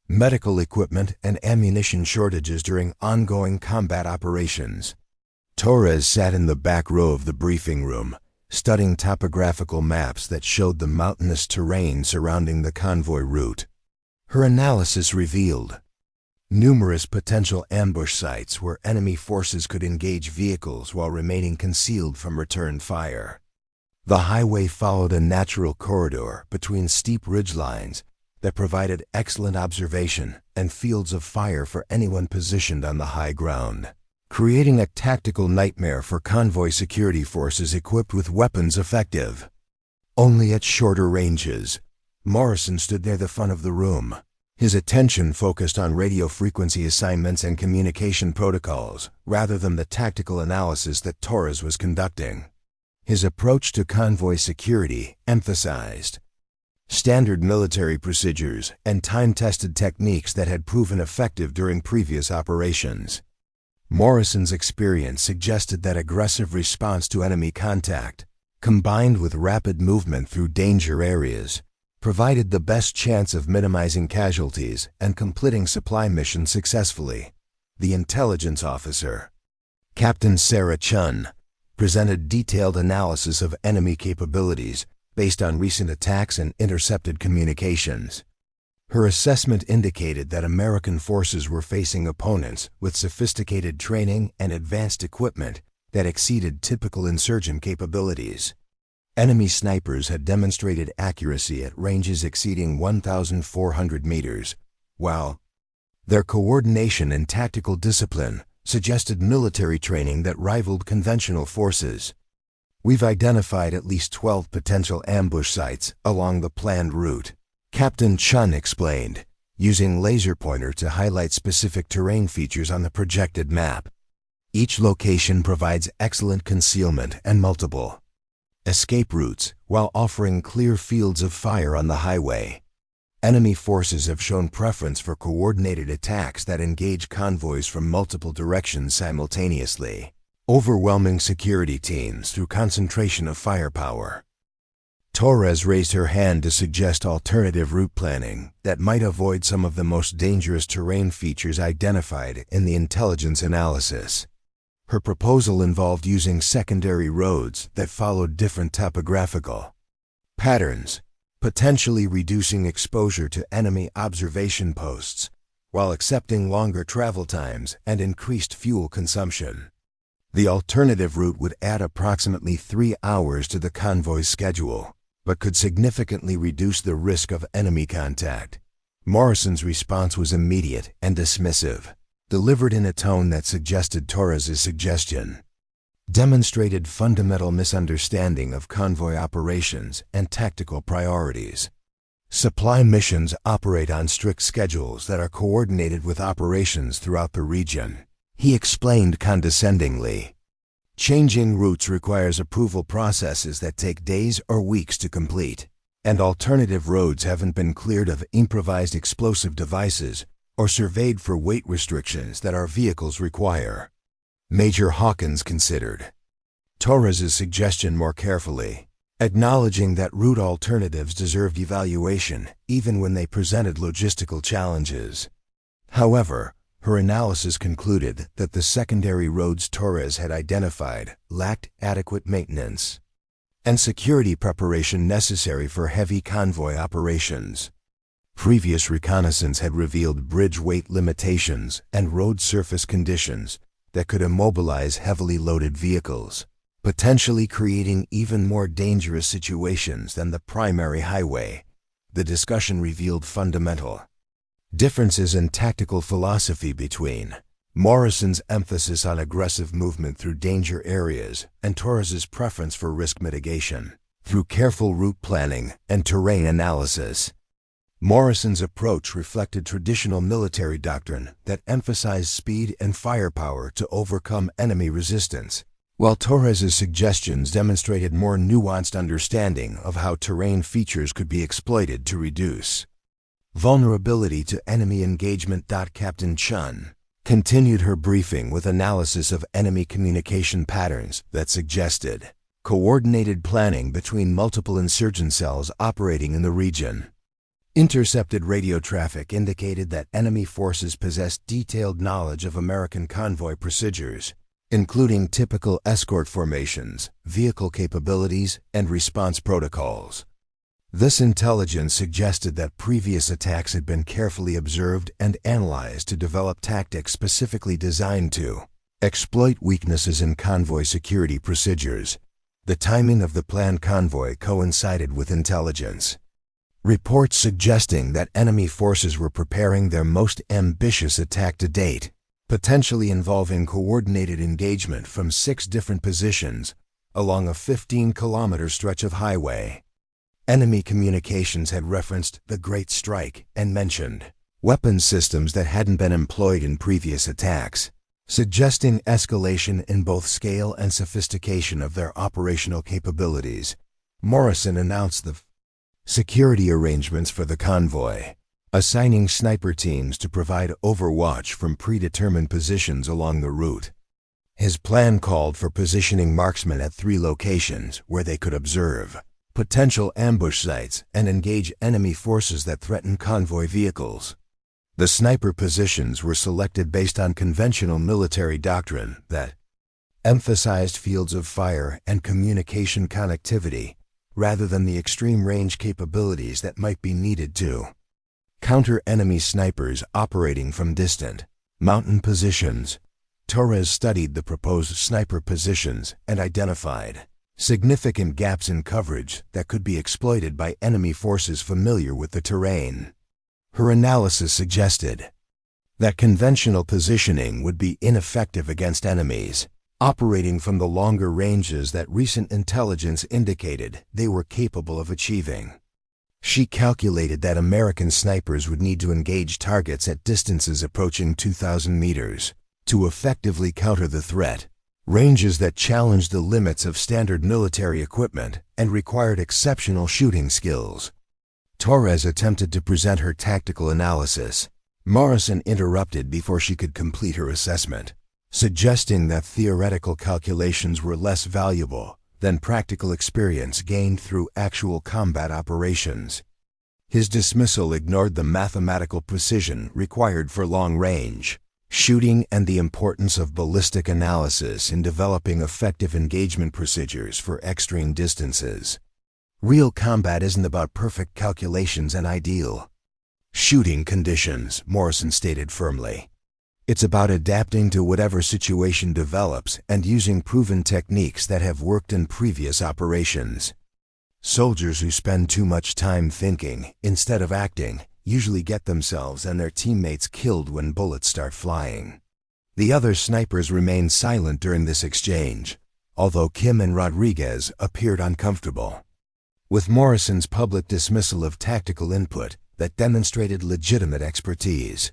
medical equipment and ammunition shortages during ongoing combat operations. Torres sat in the back row of the briefing room, studying topographical maps that showed the mountainous terrain surrounding the convoy route. Her analysis revealed numerous potential ambush sites where enemy forces could engage vehicles while remaining concealed from return fire. The highway followed a natural corridor between steep ridgelines that provided excellent observation and fields of fire for anyone positioned on the high ground, creating a tactical nightmare for convoy security forces equipped with weapons effective only at shorter ranges. Morrison stood near the front of the room, his attention focused on radio frequency assignments and communication protocols rather than the tactical analysis that Torres was conducting. His approach to convoy security emphasized standard military procedures and time-tested techniques that had proven effective during previous operations. Morrison's experience suggested that aggressive response to enemy contact, combined with rapid movement through danger areas, provided the best chance of minimizing casualties and completing supply missions successfully. The intelligence officer, Captain Sarah Chun, presented detailed analysis of enemy capabilities based on recent attacks and intercepted communications. Her assessment indicated that American forces were facing opponents with sophisticated training and advanced equipment that exceeded typical insurgent capabilities. Enemy snipers had demonstrated accuracy at ranges exceeding 1,400 meters, while their coordination and tactical discipline suggested military training that rivaled conventional forces. We've identified at least 12 potential ambush sites along the planned route, Captain Chun explained, using laser pointer to highlight specific terrain features on the projected map. Each location provides excellent concealment and multiple escape routes while offering clear fields of fire on the highway. Enemy forces have shown preference for coordinated attacks that engage convoys from multiple directions simultaneously, overwhelming security teams through concentration of firepower. Torres raised her hand to suggest alternative route planning that might avoid some of the most dangerous terrain features identified in the intelligence analysis. Her proposal involved using secondary roads that followed different topographical patterns, potentially reducing exposure to enemy observation posts, while accepting longer travel times and increased fuel consumption. The alternative route would add approximately 3 hours to the convoy's schedule, but could significantly reduce the risk of enemy contact. Morrison's response was immediate and dismissive, delivered in a tone that suggested Torres's suggestion demonstrated fundamental misunderstanding of convoy operations and tactical priorities. Supply missions operate on strict schedules that are coordinated with operations throughout the region, he explained condescendingly. Changing routes requires approval processes that take days or weeks to complete, and alternative roads haven't been cleared of improvised explosive devices or surveyed for weight restrictions that our vehicles require. Major Hawkins considered Torres's suggestion more carefully, acknowledging that route alternatives deserved evaluation even when they presented logistical challenges. However, her analysis concluded that the secondary roads Torres had identified lacked adequate maintenance and security preparation necessary for heavy convoy operations. Previous reconnaissance had revealed bridge weight limitations and road surface conditions that could immobilize heavily loaded vehicles, potentially creating even more dangerous situations than the primary highway. The discussion revealed fundamental differences in tactical philosophy between Morrison's emphasis on aggressive movement through danger areas and Torres's preference for risk mitigation through careful route planning and terrain analysis. Morrison's approach reflected traditional military doctrine that emphasized speed and firepower to overcome enemy resistance, while Torres's suggestions demonstrated more nuanced understanding of how terrain features could be exploited to reduce vulnerability to enemy engagement. Captain Chun continued her briefing with analysis of enemy communication patterns that suggested coordinated planning between multiple insurgent cells operating in the region. Intercepted radio traffic indicated that enemy forces possessed detailed knowledge of American convoy procedures, including typical escort formations, vehicle capabilities, and response protocols. This intelligence suggested that previous attacks had been carefully observed and analyzed to develop tactics specifically designed to exploit weaknesses in convoy security procedures. The timing of the planned convoy coincided with intelligence reports suggesting that enemy forces were preparing their most ambitious attack to date, potentially involving coordinated engagement from 6 different positions along a 15-kilometer stretch of highway. Enemy communications had referenced the Great Strike and mentioned weapons systems that hadn't been employed in previous attacks, suggesting escalation in both scale and sophistication of their operational capabilities. Morrison announced the security arrangements for the convoy, assigning sniper teams to provide overwatch from predetermined positions along the route. His plan called for positioning marksmen at 3 locations where they could observe potential ambush sites and engage enemy forces that threaten convoy vehicles. The sniper positions were selected based on conventional military doctrine that emphasized fields of fire and communication connectivity rather than the extreme range capabilities that might be needed to counter enemy snipers operating from distant mountain positions. Torres studied the proposed sniper positions and identified significant gaps in coverage that could be exploited by enemy forces familiar with the terrain. Her analysis suggested that conventional positioning would be ineffective against enemies operating from the longer ranges that recent intelligence indicated they were capable of achieving. She calculated that American snipers would need to engage targets at distances approaching 2,000 meters to effectively counter the threat, ranges that challenged the limits of standard military equipment and required exceptional shooting skills. Torres attempted to present her tactical analysis. Morrison interrupted before she could complete her assessment, suggesting that theoretical calculations were less valuable than practical experience gained through actual combat operations. His dismissal ignored the mathematical precision required for long-range shooting and the importance of ballistic analysis in developing effective engagement procedures for extreme distances. Real combat isn't about perfect calculations and ideal shooting conditions, Morrison stated firmly. It's about adapting to whatever situation develops and using proven techniques that have worked in previous operations. Soldiers who spend too much time thinking instead of acting usually get themselves and their teammates killed when bullets start flying. The other snipers remained silent during this exchange, although Kim and Rodriguez appeared uncomfortable with Morrison's public dismissal of tactical input that demonstrated legitimate expertise.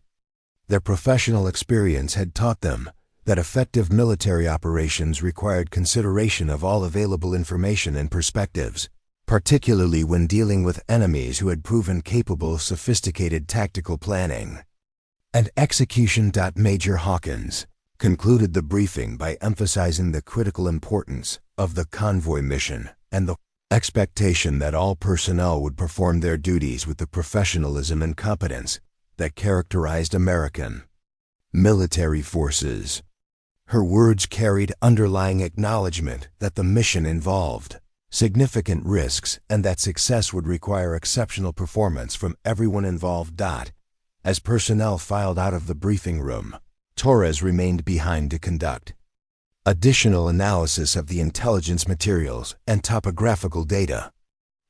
Their professional experience had taught them that effective military operations required consideration of all available information and perspectives, particularly when dealing with enemies who had proven capable of sophisticated tactical planning and execution. Major Hawkins concluded the briefing by emphasizing the critical importance of the convoy mission and the expectation that all personnel would perform their duties with the professionalism and competence that characterized American military forces. Her words carried underlying acknowledgement that the mission involved significant risks and that success would require exceptional performance from everyone involved. As personnel filed out of the briefing room, Torres remained behind to conduct additional analysis of the intelligence materials and topographical data.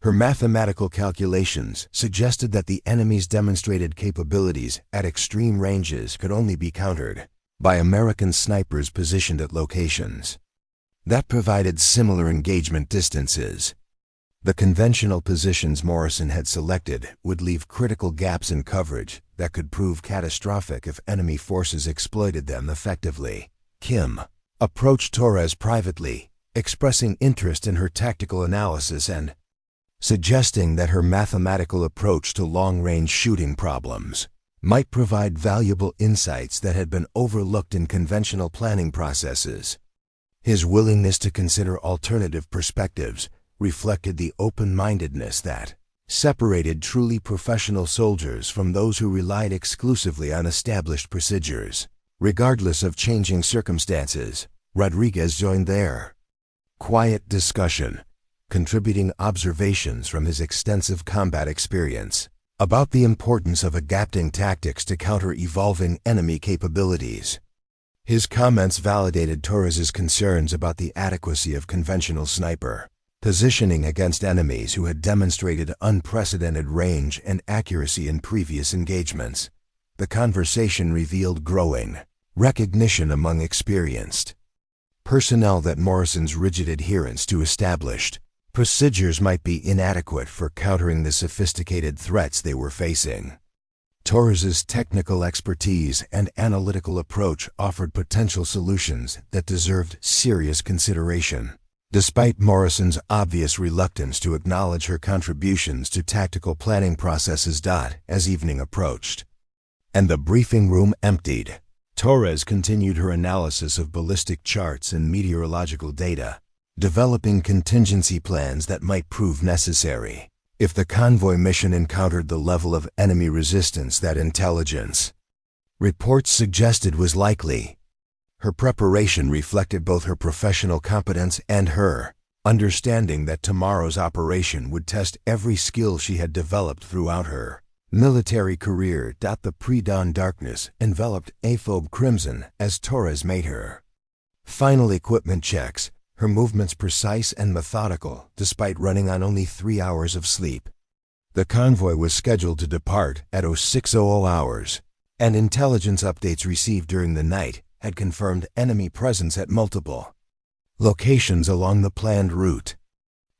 Her mathematical calculations suggested that the enemy's demonstrated capabilities at extreme ranges could only be countered by American snipers positioned at locations that provided similar engagement distances. The conventional positions Morrison had selected would leave critical gaps in coverage that could prove catastrophic if enemy forces exploited them effectively. Kim approached Torres privately, expressing interest in her tactical analysis and suggesting that her mathematical approach to long-range shooting problems might provide valuable insights that had been overlooked in conventional planning processes. His willingness to consider alternative perspectives reflected the open-mindedness that separated truly professional soldiers from those who relied exclusively on established procedures. Regardless of changing circumstances, Rodriguez joined their quiet discussion, contributing observations from his extensive combat experience about the importance of adapting tactics to counter evolving enemy capabilities. His comments validated Torres's concerns about the adequacy of conventional sniper positioning against enemies who had demonstrated unprecedented range and accuracy in previous engagements. The conversation revealed growing recognition among experienced personnel that Morrison's rigid adherence to established procedures might be inadequate for countering the sophisticated threats they were facing. Torres's technical expertise and analytical approach offered potential solutions that deserved serious consideration. Despite Morrison's obvious reluctance to acknowledge her contributions to tactical planning processes. As evening approached and the briefing room emptied, Torres continued her analysis of ballistic charts and meteorological data, developing contingency plans that might prove necessary if the convoy mission encountered the level of enemy resistance that intelligence reports suggested was likely. Her preparation reflected both her professional competence and her understanding that tomorrow's operation would test every skill she had developed throughout her military career. The pre-dawn darkness enveloped aphobe crimson as Torres made her final equipment checks, her movements precise and methodical despite running on only 3 hours of sleep. The convoy was scheduled to depart at 0600 hours, and intelligence updates received during the night had confirmed enemy presence at multiple locations along the planned route.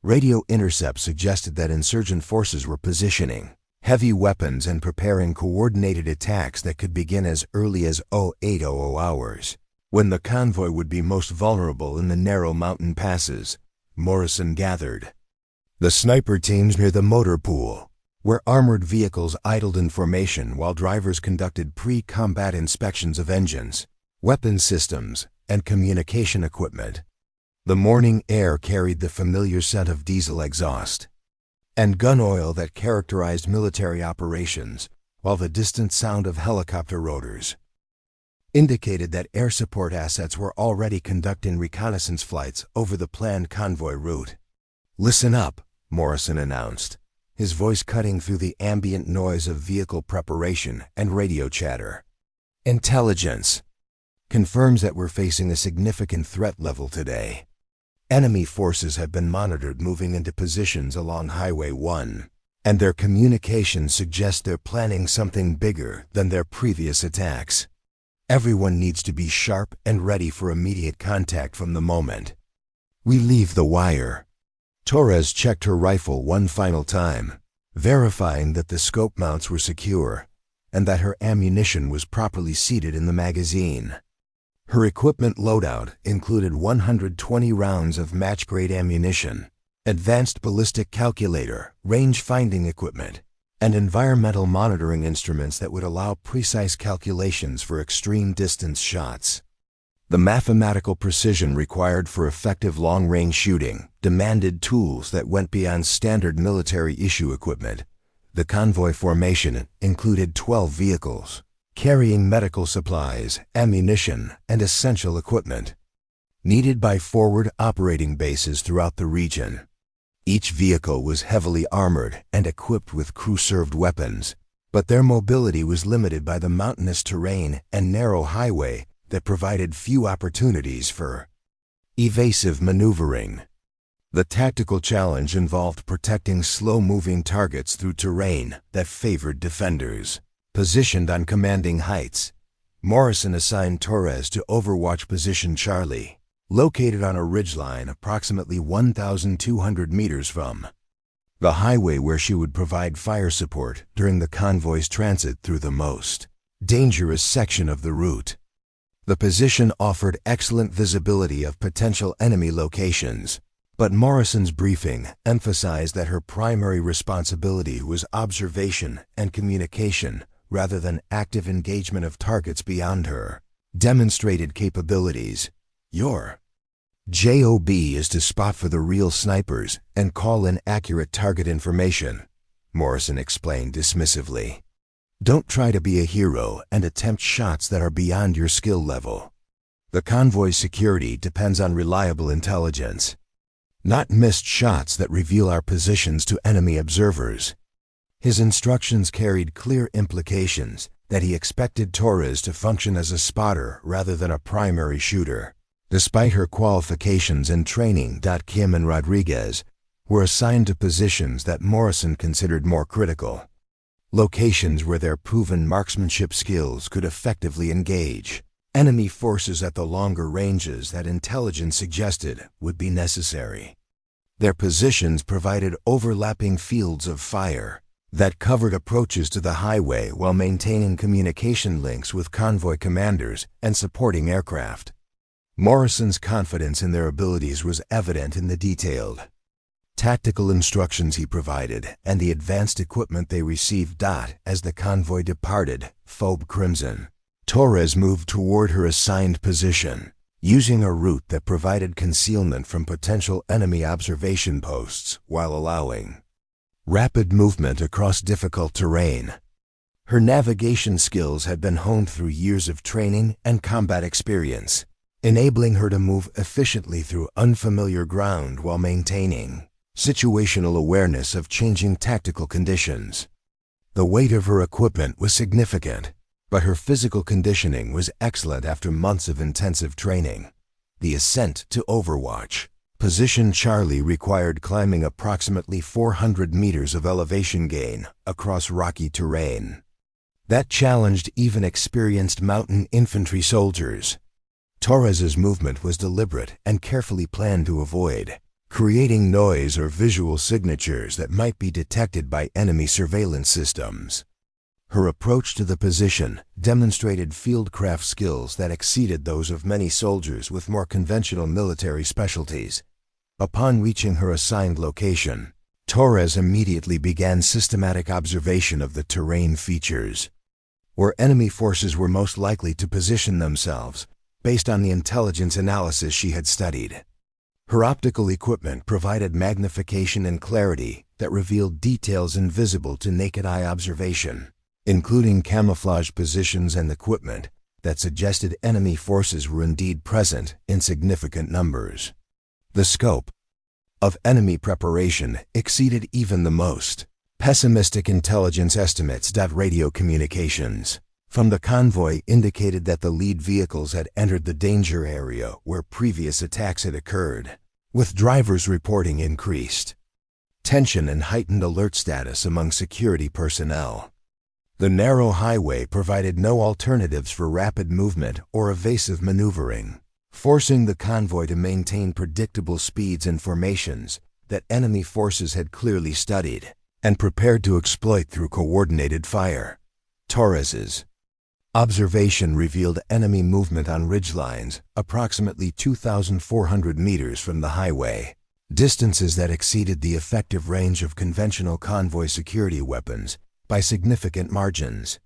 Radio intercepts suggested that insurgent forces were positioning heavy weapons and preparing coordinated attacks that could begin as early as 0800 hours, when the convoy would be most vulnerable in the narrow mountain passes. Morrison gathered the sniper teams near the motor pool, where armored vehicles idled in formation while drivers conducted pre-combat inspections of engines, weapon systems, and communication equipment. The morning air carried the familiar scent of diesel exhaust and gun oil that characterized military operations, while the distant sound of helicopter rotors indicated that air support assets were already conducting reconnaissance flights over the planned convoy route. "Listen up," Morrison announced, his voice cutting through the ambient noise of vehicle preparation and radio chatter. "Intelligence confirms that we're facing a significant threat level today. Enemy forces have been monitored moving into positions along Highway 1, and their communications suggest they're planning something bigger than their previous attacks. Everyone needs to be sharp and ready for immediate contact from the moment we leave the wire." Torres checked her rifle one final time, verifying that the scope mounts were secure and that her ammunition was properly seated in the magazine. Her equipment loadout included 120 rounds of match-grade ammunition, advanced ballistic calculator, range-finding equipment, and environmental monitoring instruments that would allow precise calculations for extreme distance shots. The mathematical precision required for effective long-range shooting demanded tools that went beyond standard military issue equipment. The convoy formation included 12 vehicles, carrying medical supplies, ammunition, and essential equipment needed by forward operating bases throughout the region. Each vehicle was heavily armored and equipped with crew-served weapons, but their mobility was limited by the mountainous terrain and narrow highway that provided few opportunities for evasive maneuvering. The tactical challenge involved protecting slow-moving targets through terrain that favored defenders. Positioned on commanding heights, Morrison assigned Torres to Overwatch Position Charlie, located on a ridgeline approximately 1,200 meters from the highway, where she would provide fire support during the convoy's transit through the most dangerous section of the route. The position offered excellent visibility of potential enemy locations, but Morrison's briefing emphasized that her primary responsibility was observation and communication rather than active engagement of targets beyond her. Demonstrated capabilities. Your job is to spot for the real snipers and call in accurate target information, Morrison explained dismissively. Don't try to be a hero and attempt shots that are beyond your skill level. The convoy's security depends on reliable intelligence, not missed shots that reveal our positions to enemy observers. His instructions carried clear implications that he expected Torres to function as a spotter rather than a primary shooter. Despite her qualifications and training, Kim and Rodriguez were assigned to positions that Morrison considered more critical, locations where their proven marksmanship skills could effectively engage enemy forces at the longer ranges that intelligence suggested would be necessary. Their positions provided overlapping fields of fire that covered approaches to the highway while maintaining communication links with convoy commanders and supporting aircraft. Morrison's confidence in their abilities was evident in the detailed tactical instructions he provided and the advanced equipment they received. As the convoy departed Phobe Crimson, Torres moved toward her assigned position, using a route that provided concealment from potential enemy observation posts while allowing rapid movement across difficult terrain. Her navigation skills had been honed through years of training and combat experience, enabling her to move efficiently through unfamiliar ground while maintaining situational awareness of changing tactical conditions. The weight of her equipment was significant, but her physical conditioning was excellent after months of intensive training. The ascent to Overwatch Position Charlie required climbing approximately 400 meters of elevation gain across rocky terrain. That challenged even experienced mountain infantry soldiers. Torres's movement was deliberate and carefully planned to avoid creating noise or visual signatures that might be detected by enemy surveillance systems. Her approach to the position demonstrated fieldcraft skills that exceeded those of many soldiers with more conventional military specialties. Upon reaching her assigned location, Torres immediately began systematic observation of the terrain features, where enemy forces were most likely to position themselves, based on the intelligence analysis she had studied. Her optical equipment provided magnification and clarity that revealed details invisible to naked eye observation, including camouflage positions and equipment that suggested enemy forces were indeed present in significant numbers. The scope of enemy preparation exceeded even the most pessimistic intelligence estimates. Radio communications from the convoy indicated that the lead vehicles had entered the danger area where previous attacks had occurred, with drivers reporting increased tension and heightened alert status among security personnel. The narrow highway provided no alternatives for rapid movement or evasive maneuvering, forcing the convoy to maintain predictable speeds and formations that enemy forces had clearly studied and prepared to exploit through coordinated fire. Torres's observation revealed enemy movement on ridgelines approximately 2,400 meters from the highway, distances that exceeded the effective range of conventional convoy security weapons by significant margins.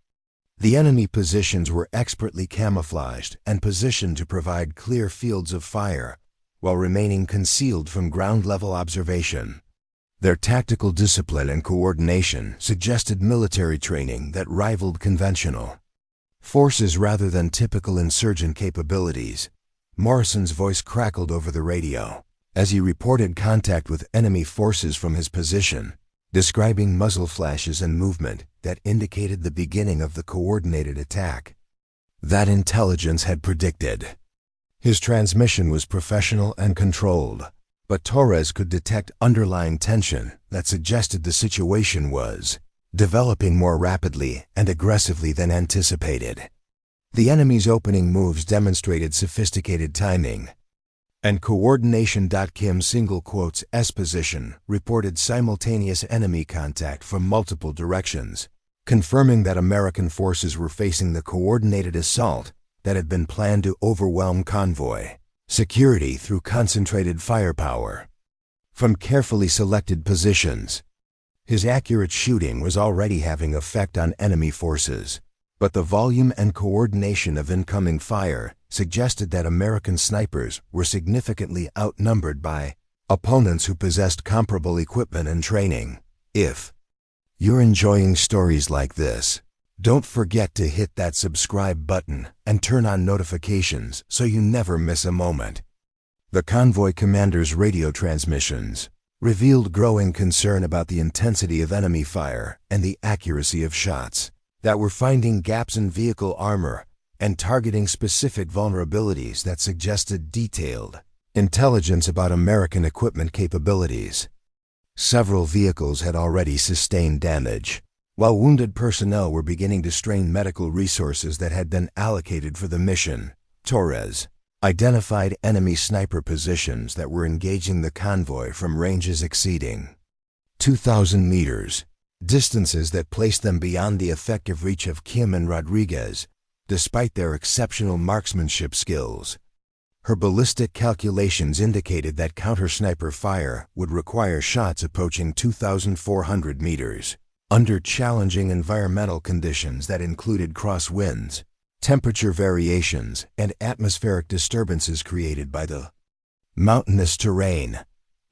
The enemy positions were expertly camouflaged and positioned to provide clear fields of fire while remaining concealed from ground-level observation. Their tactical discipline and coordination suggested military training that rivaled conventional forces rather than typical insurgent capabilities. Morrison's voice crackled over the radio as he reported contact with enemy forces from his position, describing muzzle flashes and movement that indicated the beginning of the coordinated attack that intelligence had predicted. His transmission was professional and controlled, but Torres could detect underlying tension that suggested the situation was developing more rapidly and aggressively than anticipated. The enemy's opening moves demonstrated sophisticated timing and coordination. Kim single quotes S position reported simultaneous enemy contact from multiple directions, confirming that American forces were facing the coordinated assault that had been planned to overwhelm convoy security through concentrated firepower from carefully selected positions. His accurate shooting was already having effect on enemy forces, but the volume and coordination of incoming fire suggested that American snipers were significantly outnumbered by opponents who possessed comparable equipment and training. If you're enjoying stories like this, don't forget to hit that subscribe button and turn on notifications so you never miss a moment. The convoy commander's radio transmissions revealed growing concern about the intensity of enemy fire and the accuracy of shots that were finding gaps in vehicle armor and targeting specific vulnerabilities that suggested detailed intelligence about American equipment capabilities. Several vehicles had already sustained damage, while wounded personnel were beginning to strain medical resources that had been allocated for the mission. Torres identified enemy sniper positions that were engaging the convoy from ranges exceeding 2,000 meters, distances that placed them beyond the effective reach of Kim and Rodriguez, despite their exceptional marksmanship skills. Her ballistic calculations indicated that counter-sniper fire would require shots approaching 2,400 meters, under challenging environmental conditions that included crosswinds, temperature variations, and atmospheric disturbances created by the mountainous terrain.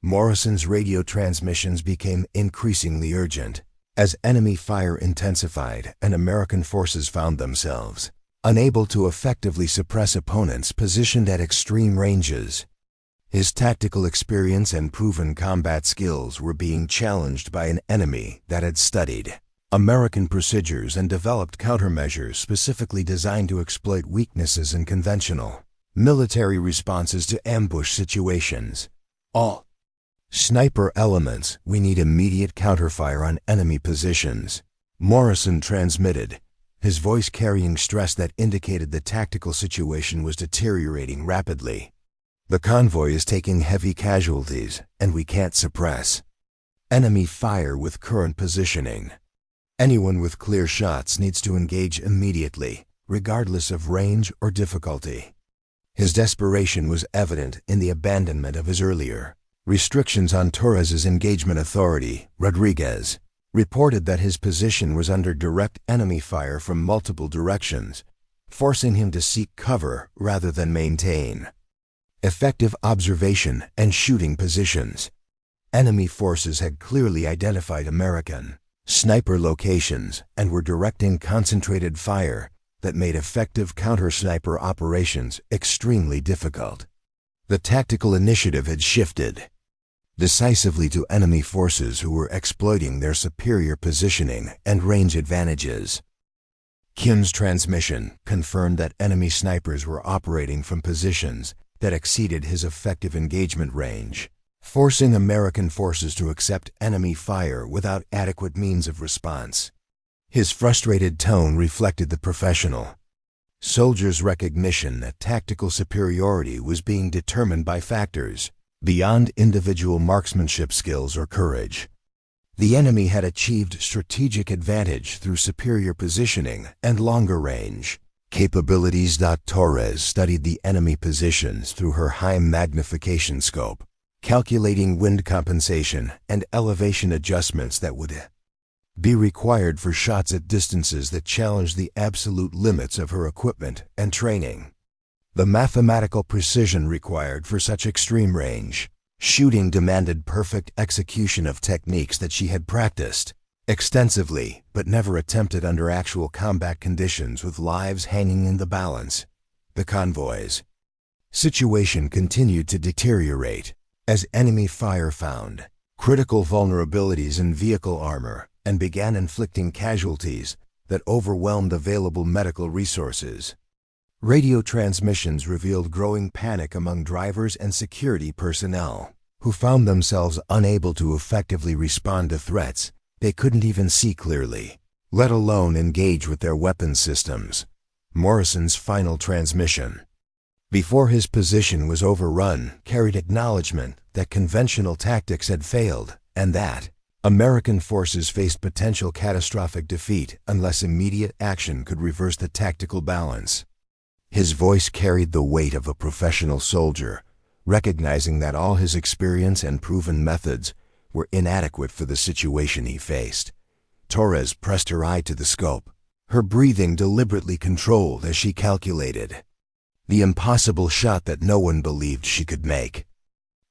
Morrison's radio transmissions became increasingly urgent as enemy fire intensified and American forces found themselves unable to effectively suppress opponents positioned at extreme ranges. His tactical experience and proven combat skills were being challenged by an enemy that had studied American procedures and developed countermeasures specifically designed to exploit weaknesses in conventional military responses to ambush situations. All sniper elements, we need immediate counterfire on enemy positions, Morrison transmitted, his voice carrying stress that indicated the tactical situation was deteriorating rapidly. The convoy is taking heavy casualties, and we can't suppress enemy fire with current positioning. Anyone with clear shots needs to engage immediately, regardless of range or difficulty. His desperation was evident in the abandonment of his earlier restrictions on Torres's engagement authority. Rodriguez reported that his position was under direct enemy fire from multiple directions, forcing him to seek cover rather than maintain effective observation and shooting positions. Enemy forces had clearly identified American sniper locations and were directing concentrated fire that made effective counter-sniper operations extremely difficult. The tactical initiative had shifted decisively to enemy forces who were exploiting their superior positioning and range advantages. Kim's transmission confirmed that enemy snipers were operating from positions that exceeded his effective engagement range, forcing American forces to accept enemy fire without adequate means of response. His frustrated tone reflected the professional soldier's recognition that tactical superiority was being determined by factors beyond individual marksmanship skills or courage. The enemy had achieved strategic advantage through superior positioning and longer range capabilities. Torres studied the enemy positions through her high magnification scope, calculating wind compensation and elevation adjustments that would be required for shots at distances that challenged the absolute limits of her equipment and training. The mathematical precision required for such extreme range shooting demanded perfect execution of techniques that she had practiced extensively but never attempted under actual combat conditions with lives hanging in the balance. The convoy's situation continued to deteriorate as enemy fire found critical vulnerabilities in vehicle armor and began inflicting casualties that overwhelmed available medical resources. Radio transmissions revealed growing panic among drivers and security personnel, who found themselves unable to effectively respond to threats they couldn't even see clearly, let alone engage with their weapon systems. Morrison's final transmission, before his position was overrun, carried acknowledgement that conventional tactics had failed and that American forces faced potential catastrophic defeat unless immediate action could reverse the tactical balance. His voice carried the weight of a professional soldier, recognizing that all his experience and proven methods were inadequate for the situation he faced. Torres pressed her eye to the scope, her breathing deliberately controlled as she calculated the impossible shot that no one believed she could make.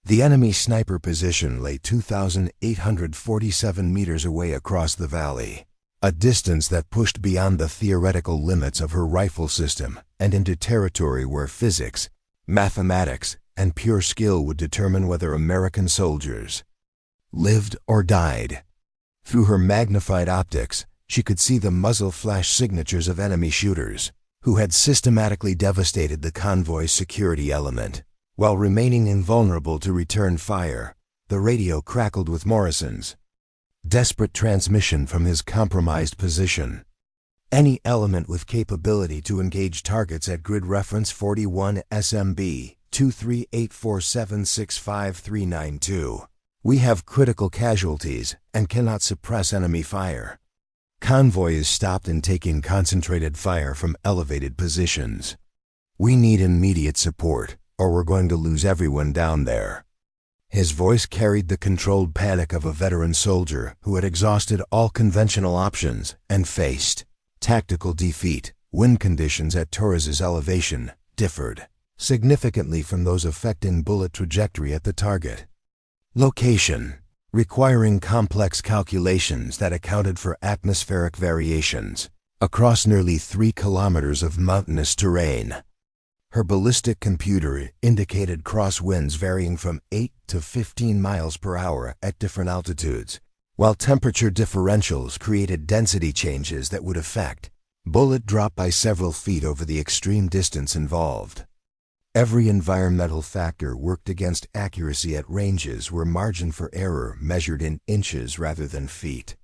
The enemy sniper position lay 2,847 meters away across the valley, a distance that pushed beyond the theoretical limits of her rifle system and into territory where physics, mathematics, and pure skill would determine whether American soldiers lived or died. Through her magnified optics, she could see the muzzle flash signatures of enemy shooters who had systematically devastated the convoy's security element. While remaining invulnerable to return fire, the radio crackled with Morrison's desperate transmission from his compromised position. Any element with capability to engage targets at grid reference 41 SMB 23847653992. We have critical casualties and cannot suppress enemy fire. Convoy is stopped and taking concentrated fire from elevated positions. We need immediate support, or we're going to lose everyone down there. His voice carried the controlled panic of a veteran soldier who had exhausted all conventional options and faced tactical defeat. Wind conditions at Torres's elevation differed significantly from those affecting bullet trajectory at the target location, requiring complex calculations that accounted for atmospheric variations across nearly 3 kilometers of mountainous terrain. Her ballistic computer indicated crosswinds varying from 8 to 15 miles per hour at different altitudes, while temperature differentials created density changes that would affect bullet drop by several feet over the extreme distance involved. Every environmental factor worked against accuracy at ranges where margin for error measured in inches rather than feet.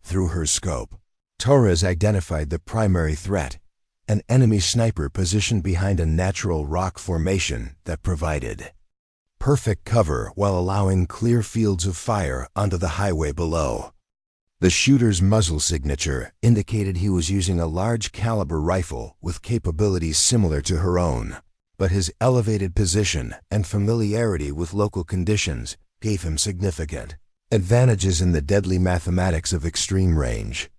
Through her scope, Torres identified the primary threat, an enemy sniper positioned behind a natural rock formation that provided perfect cover while allowing clear fields of fire onto the highway below. The shooter's muzzle signature indicated he was using a large caliber rifle with capabilities similar to her own, but his elevated position and familiarity with local conditions gave him significant advantages in the deadly mathematics of extreme range.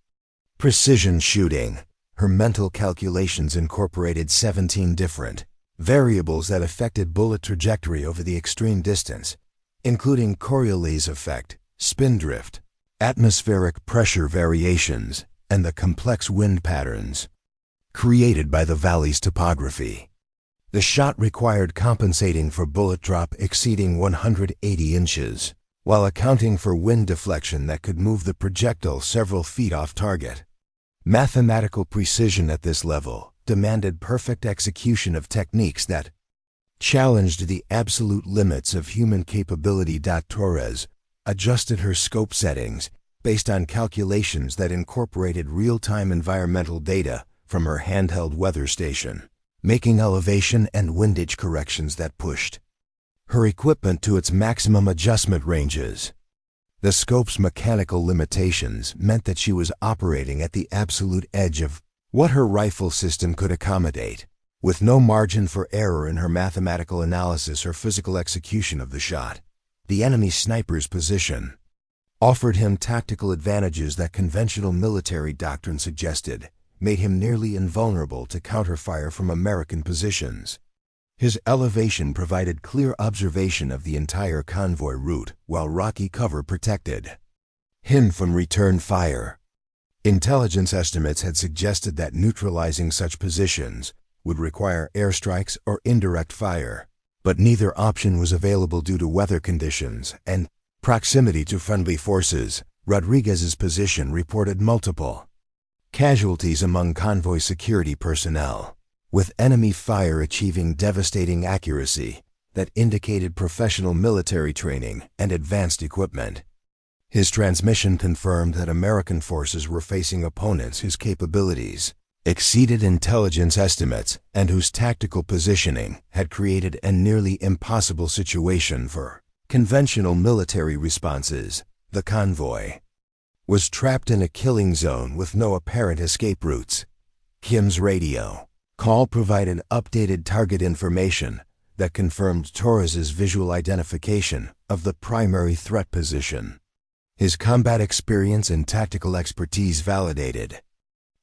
Precision shooting. Her mental calculations incorporated 17 different variables that affected bullet trajectory over the extreme distance, including Coriolis effect, spin drift, atmospheric pressure variations, and the complex wind patterns created by the valley's topography. The shot required compensating for bullet drop exceeding 180 inches, while accounting for wind deflection that could move the projectile several feet off target. Mathematical precision at this level demanded perfect execution of techniques that challenged the absolute limits of human capability. Torres adjusted her scope settings based on calculations that incorporated real-time environmental data from her handheld weather station, making elevation and windage corrections that pushed her equipment to its maximum adjustment ranges. The scope's mechanical limitations meant that she was operating at the absolute edge of what her rifle system could accommodate, with no margin for error in her mathematical analysis or physical execution of the shot. The enemy sniper's position offered him tactical advantages that conventional military doctrine suggested made him nearly invulnerable to counterfire from American positions. His elevation provided clear observation of the entire convoy route, while rocky cover protected him from return fire. Intelligence estimates had suggested that neutralizing such positions would require airstrikes or indirect fire, but neither option was available due to weather conditions and proximity to friendly forces. Rodriguez's position reported multiple casualties among convoy security personnel, with enemy fire achieving devastating accuracy that indicated professional military training and advanced equipment. His transmission confirmed that American forces were facing opponents whose capabilities exceeded intelligence estimates and whose tactical positioning had created a nearly impossible situation for conventional military responses. The convoy was trapped in a killing zone with no apparent escape routes. Kim's radio call provided updated target information that confirmed Torres's visual identification of the primary threat position. His combat experience and tactical expertise validated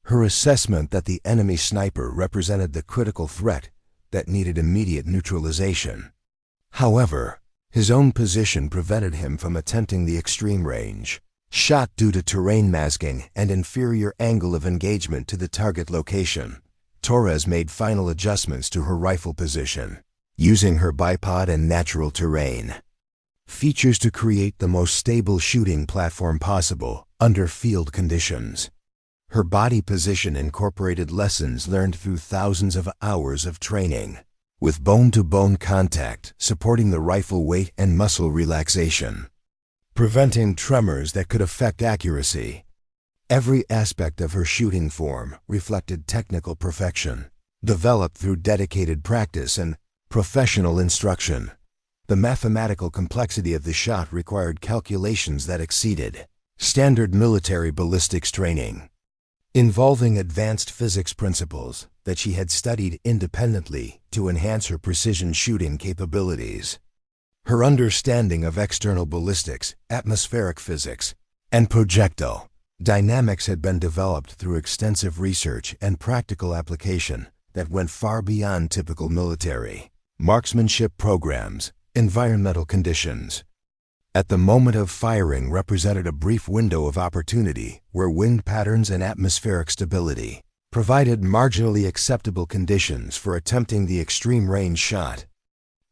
her assessment that the enemy sniper represented the critical threat that needed immediate neutralization. However, his own position prevented him from attempting the extreme range shot due to terrain masking and inferior angle of engagement to the target location. Torres made final adjustments to her rifle position, using her bipod and natural terrain features to create the most stable shooting platform possible under field conditions. Her body position incorporated lessons learned through thousands of hours of training, with bone-to-bone contact supporting the rifle weight and muscle relaxation, preventing tremors that could affect accuracy. Every aspect of her shooting form reflected technical perfection, developed through dedicated practice and professional instruction. The mathematical complexity of the shot required calculations that exceeded standard military ballistics training, involving advanced physics principles that she had studied independently to enhance her precision shooting capabilities. Her understanding of external ballistics, atmospheric physics, and projectile dynamics had been developed through extensive research and practical application that went far beyond typical military marksmanship programs. Environmental conditions at the moment of firing represented a brief window of opportunity where wind patterns and atmospheric stability provided marginally acceptable conditions for attempting the extreme range shot.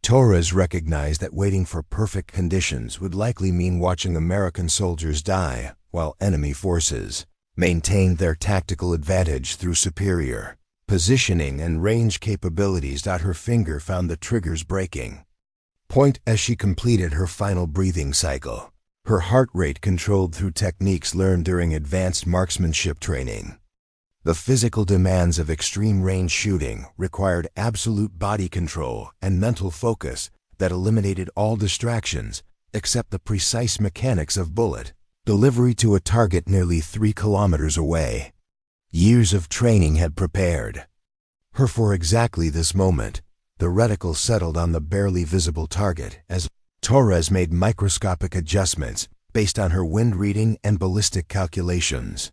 Torres recognized that waiting for perfect conditions would likely mean watching American soldiers die while enemy forces maintained their tactical advantage through superior positioning and range capabilities. Her finger found the triggers breaking point as she completed her final breathing cycle, her heart rate controlled through techniques learned during advanced marksmanship training. The physical demands of extreme range shooting required absolute body control and mental focus that eliminated all distractions except the precise mechanics of bullet delivery to a target nearly 3 kilometers away. Years of training had prepared her for exactly this moment. The reticle settled on the barely visible target as Torres made microscopic adjustments based on her wind reading and ballistic calculations.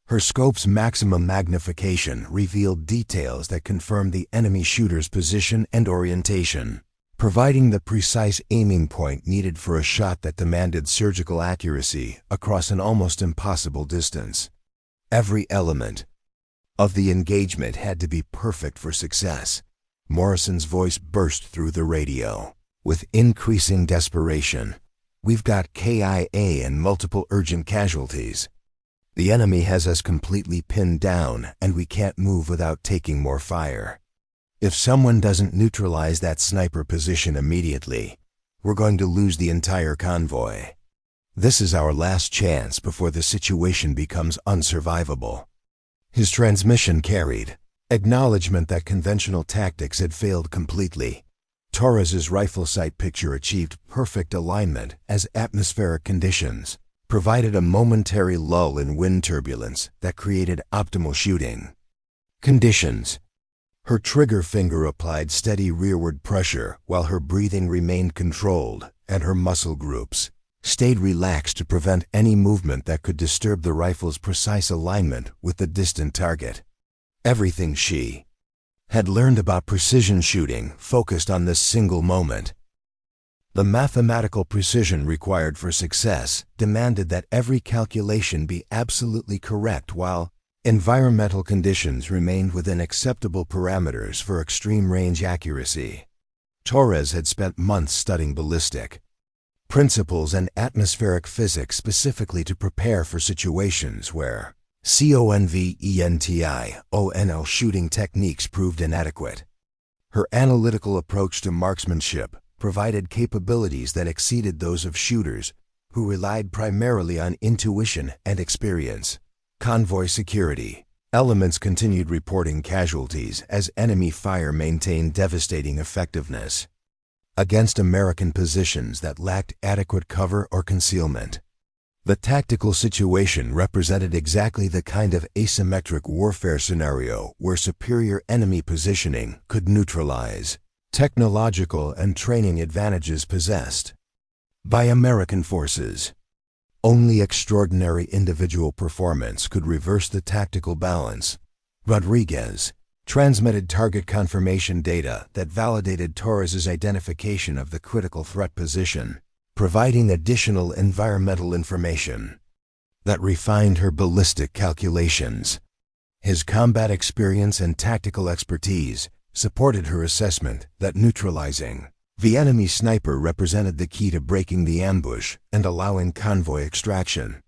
Her scope's maximum magnification revealed details that confirmed the enemy shooter's position and orientation, providing the precise aiming point needed for a shot that demanded surgical accuracy across an almost impossible distance. Every element of the engagement had to be perfect for success. Morrison's voice burst through the radio with increasing desperation. "We've got KIA and multiple urgent casualties. The enemy has us completely pinned down and we can't move without taking more fire. If someone doesn't neutralize that sniper position immediately, we're going to lose the entire convoy. This is our last chance before the situation becomes unsurvivable." His transmission carried acknowledgement that conventional tactics had failed completely. Torres's rifle sight picture achieved perfect alignment as atmospheric conditions provided a momentary lull in wind turbulence that created optimal shooting conditions. Her trigger finger applied steady rearward pressure while her breathing remained controlled and her muscle groups stayed relaxed to prevent any movement that could disturb the rifle's precise alignment with the distant target. Everything she had learned about precision shooting focused on this single moment. The mathematical precision required for success demanded that every calculation be absolutely correct while environmental conditions remained within acceptable parameters for extreme range accuracy. Torres had spent months studying ballistic principles and atmospheric physics specifically to prepare for situations where conventional shooting techniques proved inadequate. Her analytical approach to marksmanship provided capabilities that exceeded those of shooters who relied primarily on intuition and experience. Convoy security elements continued reporting casualties as enemy fire maintained devastating effectiveness against American positions that lacked adequate cover or concealment. The tactical situation represented exactly the kind of asymmetric warfare scenario where superior enemy positioning could neutralize Technological and training advantages possessed by American forces. Only extraordinary individual performance could reverse the tactical balance. Rodriguez transmitted target confirmation data that validated Torres' identification of the critical threat position, providing additional environmental information that refined her ballistic calculations. His combat experience and tactical expertise supported her assessment that neutralizing the enemy sniper represented the key to breaking the ambush and allowing convoy extraction.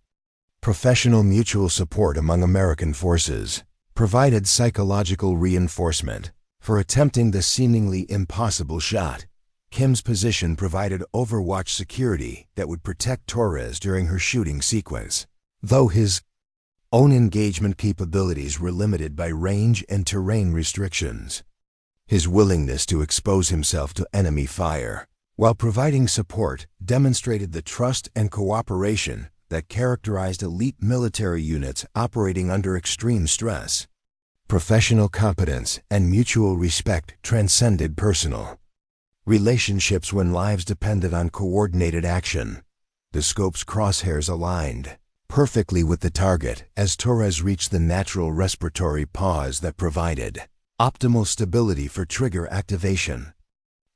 Professional mutual support among American forces provided psychological reinforcement for attempting the seemingly impossible shot. Kim's position provided overwatch security that would protect Torres during her shooting sequence, though his own engagement capabilities were limited by range and terrain restrictions. His willingness to expose himself to enemy fire while providing support demonstrated the trust and cooperation that characterized elite military units operating under extreme stress. Professional competence and mutual respect transcended personal relationships when lives depended on coordinated action. The scope's crosshairs aligned perfectly with the target as Torres reached the natural respiratory pause that provided optimal stability for trigger activation.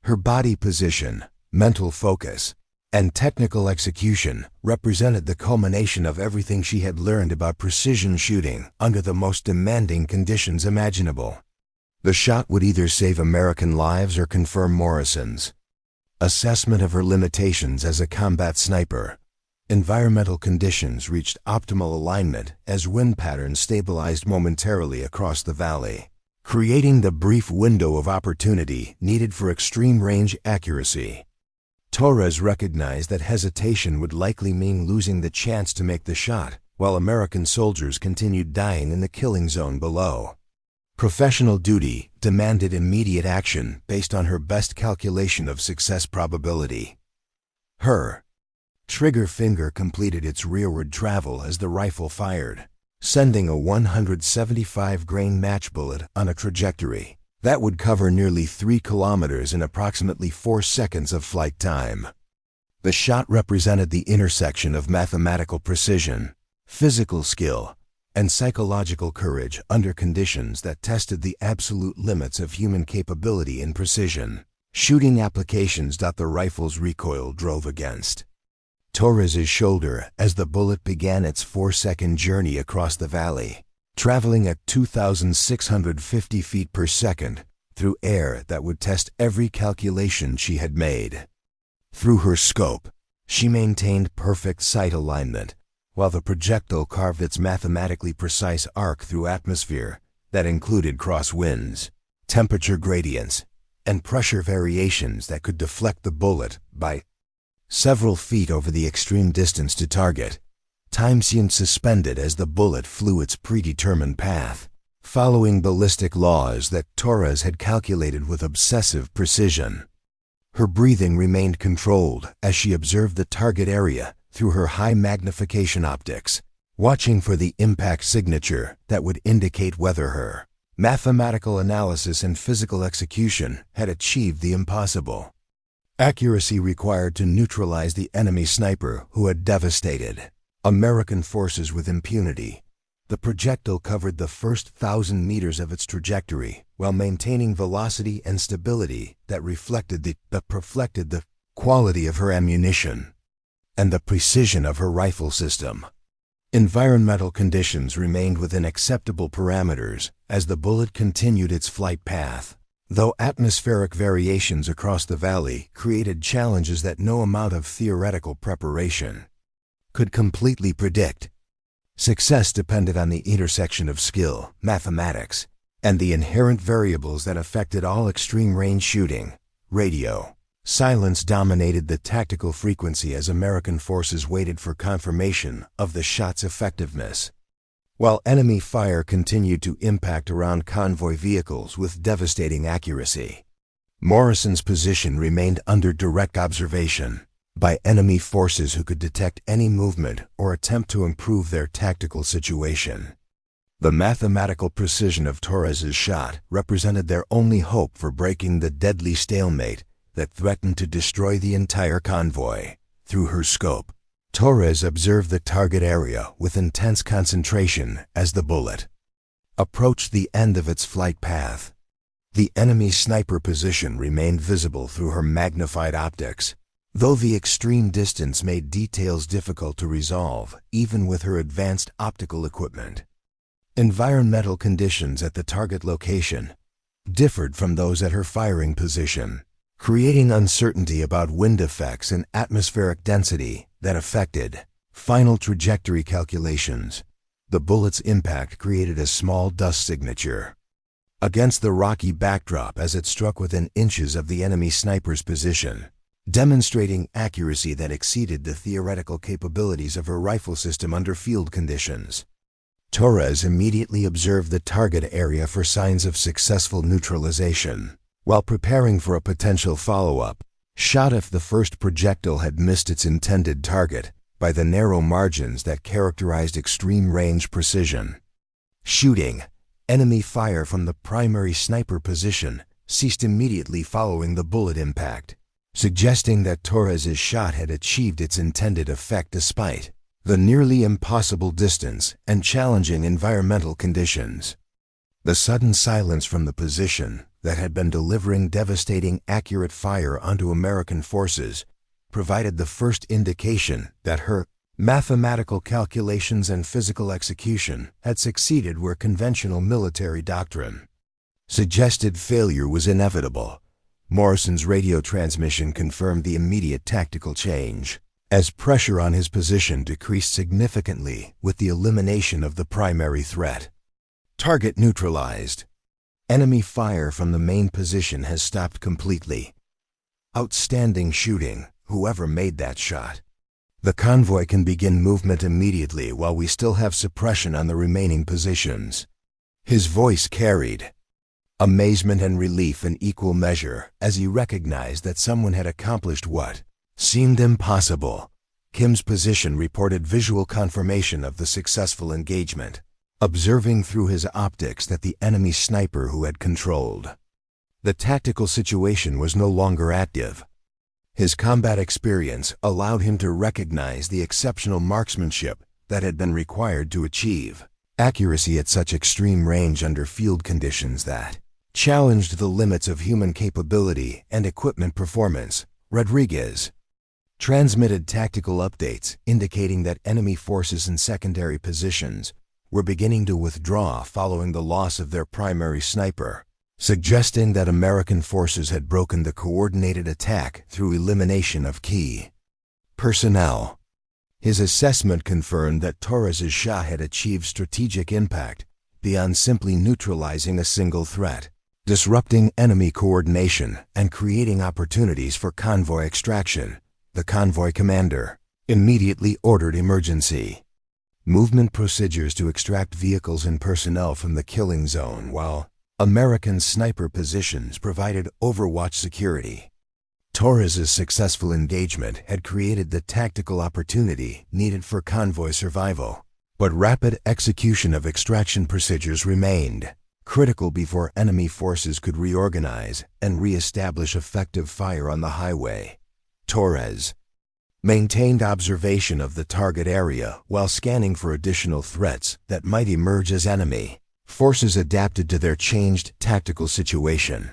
Her body position, mental focus, and technical execution represented the culmination of everything she had learned about precision shooting under the most demanding conditions imaginable. The shot would either save American lives or confirm Morrison's assessment of her limitations as a combat sniper. Environmental conditions reached optimal alignment as wind patterns stabilized momentarily across the valley, creating the brief window of opportunity needed for extreme range accuracy. Torres recognized that hesitation would likely mean losing the chance to make the shot, while American soldiers continued dying in the killing zone below. Professional duty demanded immediate action based on her best calculation of success probability. Her trigger finger completed its rearward travel as the rifle fired, sending a 175-grain match bullet on a trajectory that would cover nearly 3 kilometers in approximately 4 seconds of flight time. The shot represented the intersection of mathematical precision, physical skill, and psychological courage under conditions that tested the absolute limits of human capability in precision shooting applications. The rifle's recoil drove against Torres's shoulder as the bullet began its 4-second journey across the valley, traveling at 2,650 feet per second through air that would test every calculation she had made. Through her scope, she maintained perfect sight alignment, while the projectile carved its mathematically precise arc through atmosphere that included crosswinds, temperature gradients, and pressure variations that could deflect the bullet by several feet over the extreme distance to target. Time seemed suspended as the bullet flew its predetermined path, following ballistic laws that Torres had calculated with obsessive precision. Her breathing remained controlled as she observed the target area through her high magnification optics, watching for the impact signature that would indicate whether her mathematical analysis and physical execution had achieved the impossible. Accuracy required to neutralize the enemy sniper who had devastated American forces with impunity. The projectile covered the first 1,000 meters of its trajectory while maintaining velocity and stability that reflected the quality of her ammunition and the precision of her rifle system. Environmental conditions remained within acceptable parameters as the bullet continued its flight path, though atmospheric variations across the valley created challenges that no amount of theoretical preparation could completely predict. Success depended on the intersection of skill, mathematics, and the inherent variables that affected all extreme-range shooting. Radio silence dominated the tactical frequency as American forces waited for confirmation of the shot's effectiveness, while enemy fire continued to impact around convoy vehicles with devastating accuracy. Morrison's position remained under direct observation by enemy forces who could detect any movement or attempt to improve their tactical situation. The mathematical precision of Torres's shot represented their only hope for breaking the deadly stalemate that threatened to destroy the entire convoy. Through her scope, Torres observed the target area with intense concentration as the bullet approached the end of its flight path. The enemy sniper position remained visible through her magnified optics, though the extreme distance made details difficult to resolve, even with her advanced optical equipment. Environmental conditions at the target location differed from those at her firing position, creating uncertainty about wind effects and atmospheric density that affected final trajectory calculations. The bullet's impact created a small dust signature against the rocky backdrop as it struck within inches of the enemy sniper's position, demonstrating accuracy that exceeded the theoretical capabilities of her rifle system under field conditions. Torres immediately observed the target area for signs of successful neutralization. While preparing for a potential follow-up shot if the first projectile had missed its intended target by the narrow margins that characterized extreme range precision. Shooting, enemy fire from the primary sniper position ceased immediately following the bullet impact, suggesting that Torres's shot had achieved its intended effect despite the nearly impossible distance and challenging environmental conditions. The sudden silence from the position that had been delivering devastating accurate fire onto American forces provided the first indication that her mathematical calculations and physical execution had succeeded where conventional military doctrine suggested failure was inevitable. Morrison's radio transmission confirmed the immediate tactical change, as pressure on his position decreased significantly with the elimination of the primary threat. Target neutralized. Enemy fire from the main position has stopped completely. Outstanding shooting, whoever made that shot. The convoy can begin movement immediately while we still have suppression on the remaining positions. His voice carried amazement and relief in equal measure as he recognized that someone had accomplished what seemed impossible. Kim's position reported visual confirmation of the successful engagement, observing through his optics that the enemy sniper who had controlled the tactical situation was no longer active. His combat experience allowed him to recognize the exceptional marksmanship that had been required to achieve accuracy at such extreme range under field conditions that challenged the limits of human capability and equipment performance. Rodriguez transmitted tactical updates indicating that enemy forces in secondary positions were beginning to withdraw following the loss of their primary sniper, suggesting that American forces had broken the coordinated attack through elimination of key personnel. His assessment confirmed that Torres's shot had achieved strategic impact beyond simply neutralizing a single threat, disrupting enemy coordination and creating opportunities for convoy extraction. The convoy commander immediately ordered emergency movement procedures to extract vehicles and personnel from the killing zone, while American sniper positions provided overwatch security. Torres's successful engagement had created the tactical opportunity needed for convoy survival, but rapid execution of extraction procedures remained critical before enemy forces could reorganize and re-establish effective fire on the highway. Torres maintained observation of the target area while scanning for additional threats that might emerge as enemy forces adapted to their changed tactical situation.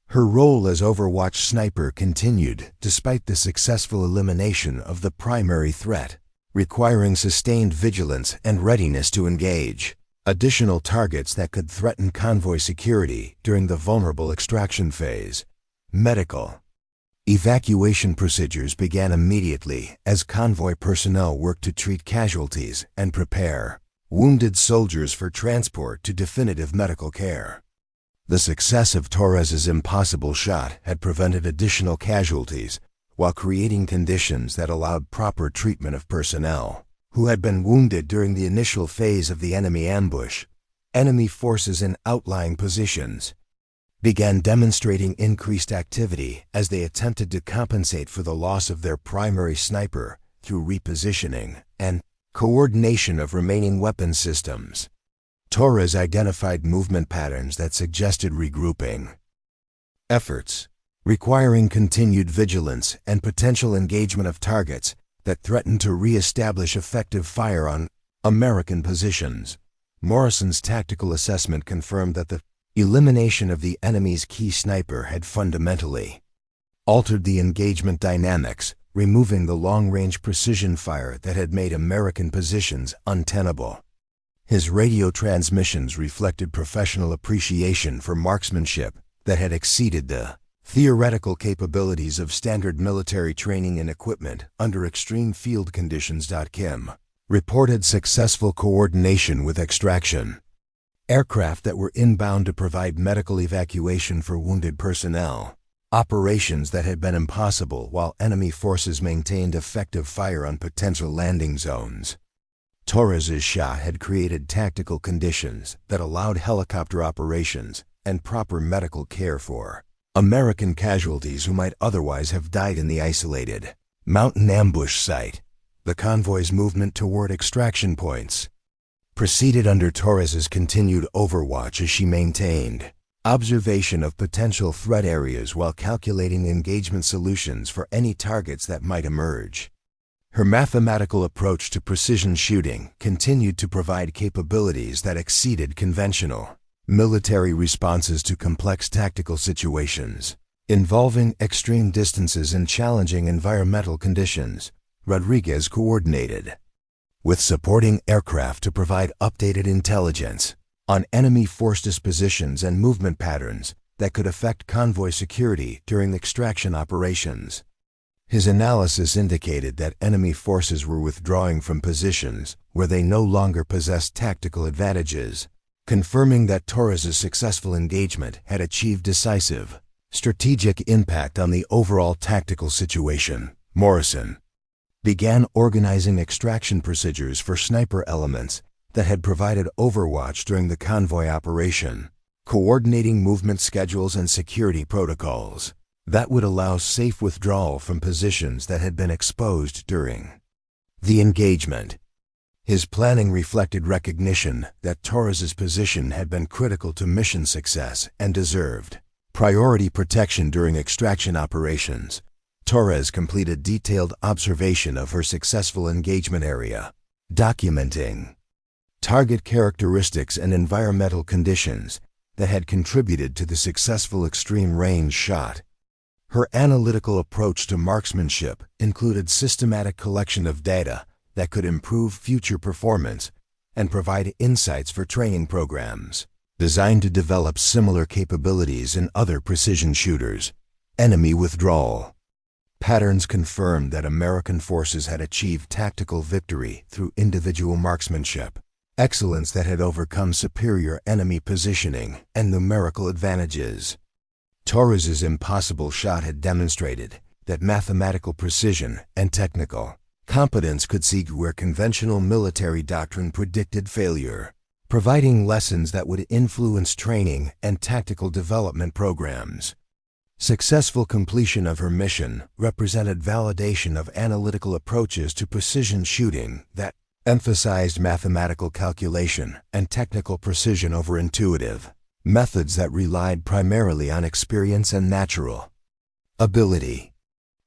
Her role as Overwatch sniper continued despite the successful elimination of the primary threat, requiring sustained vigilance and readiness to engage additional targets that could threaten convoy security during the vulnerable extraction phase. Medical evacuation procedures began immediately as convoy personnel worked to treat casualties and prepare wounded soldiers for transport to definitive medical care. The success of Torres's impossible shot had prevented additional casualties while creating conditions that allowed proper treatment of personnel who had been wounded during the initial phase of the enemy ambush. Enemy forces in outlying positions began demonstrating increased activity as they attempted to compensate for the loss of their primary sniper through repositioning and coordination of remaining weapon systems. Torres identified movement patterns that suggested regrouping. Efforts requiring continued vigilance and potential engagement of targets that threatened to re-establish effective fire on American positions. Morrison's tactical assessment confirmed that the elimination of the enemy's key sniper had fundamentally altered the engagement dynamics, removing the long-range precision fire that had made American positions untenable. His radio transmissions reflected professional appreciation for marksmanship that had exceeded the theoretical capabilities of standard military training and equipment under extreme field conditions. Kim reported successful coordination with extraction aircraft that were inbound to provide medical evacuation for wounded personnel, operations that had been impossible while enemy forces maintained effective fire on potential landing zones. Torres's shot had created tactical conditions that allowed helicopter operations and proper medical care for American casualties who might otherwise have died in the isolated mountain ambush site. The convoy's movement toward extraction points proceeded under Torres's continued overwatch as she maintained observation of potential threat areas while calculating engagement solutions for any targets that might emerge. Her mathematical approach to precision shooting continued to provide capabilities that exceeded conventional military responses to complex tactical situations involving extreme distances and challenging environmental conditions. Rodriguez coordinated with supporting aircraft to provide updated intelligence on enemy force dispositions and movement patterns that could affect convoy security during extraction operations. His analysis indicated that enemy forces were withdrawing from positions where they no longer possessed tactical advantages, confirming that Torres's successful engagement had achieved decisive strategic impact on the overall tactical situation. Morrison began organizing extraction procedures for sniper elements that had provided overwatch during the convoy operation, coordinating movement schedules and security protocols that would allow safe withdrawal from positions that had been exposed during the engagement. His planning reflected recognition that Torres's position had been critical to mission success and deserved priority protection during extraction operations. Torres completed detailed observation of her successful engagement area, documenting target characteristics and environmental conditions that had contributed to the successful extreme-range shot. Her analytical approach to marksmanship included systematic collection of data that could improve future performance and provide insights for training programs designed to develop similar capabilities in other precision shooters. Enemy withdrawal patterns confirmed that American forces had achieved tactical victory through individual marksmanship, excellence that had overcome superior enemy positioning and numerical advantages. Torres's impossible shot had demonstrated that mathematical precision and technical competence could succeed where conventional military doctrine predicted failure, providing lessons that would influence training and tactical development programs. Successful completion of her mission represented validation of analytical approaches to precision shooting that emphasized mathematical calculation and technical precision over intuitive methods that relied primarily on experience and natural ability.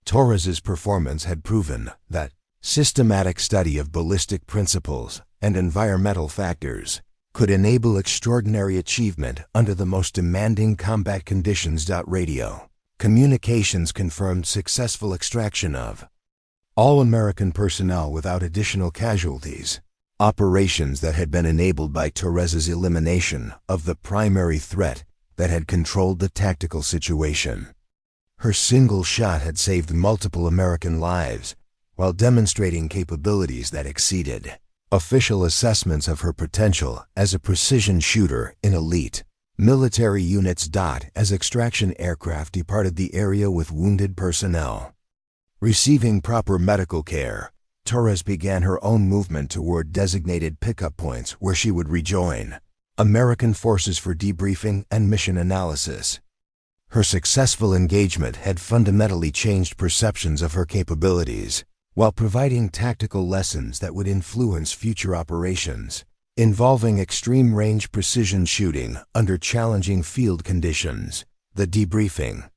Torres's performance had proven that systematic study of ballistic principles and environmental factors could enable extraordinary achievement under the most demanding combat conditions. Radio communications confirmed successful extraction of all American personnel without additional casualties, operations that had been enabled by Torres's elimination of the primary threat that had controlled the tactical situation. Her single shot had saved multiple American lives while demonstrating capabilities that exceeded official assessments of her potential as a precision shooter in elite military units. As extraction aircraft departed the area with wounded personnel receiving proper medical care, Torres began her own movement toward designated pickup points where she would rejoin American forces for debriefing and mission analysis. Her successful engagement had fundamentally changed perceptions of her capabilities, while providing tactical lessons that would influence future operations. involving extreme-range precision shooting under challenging field conditions. The debriefing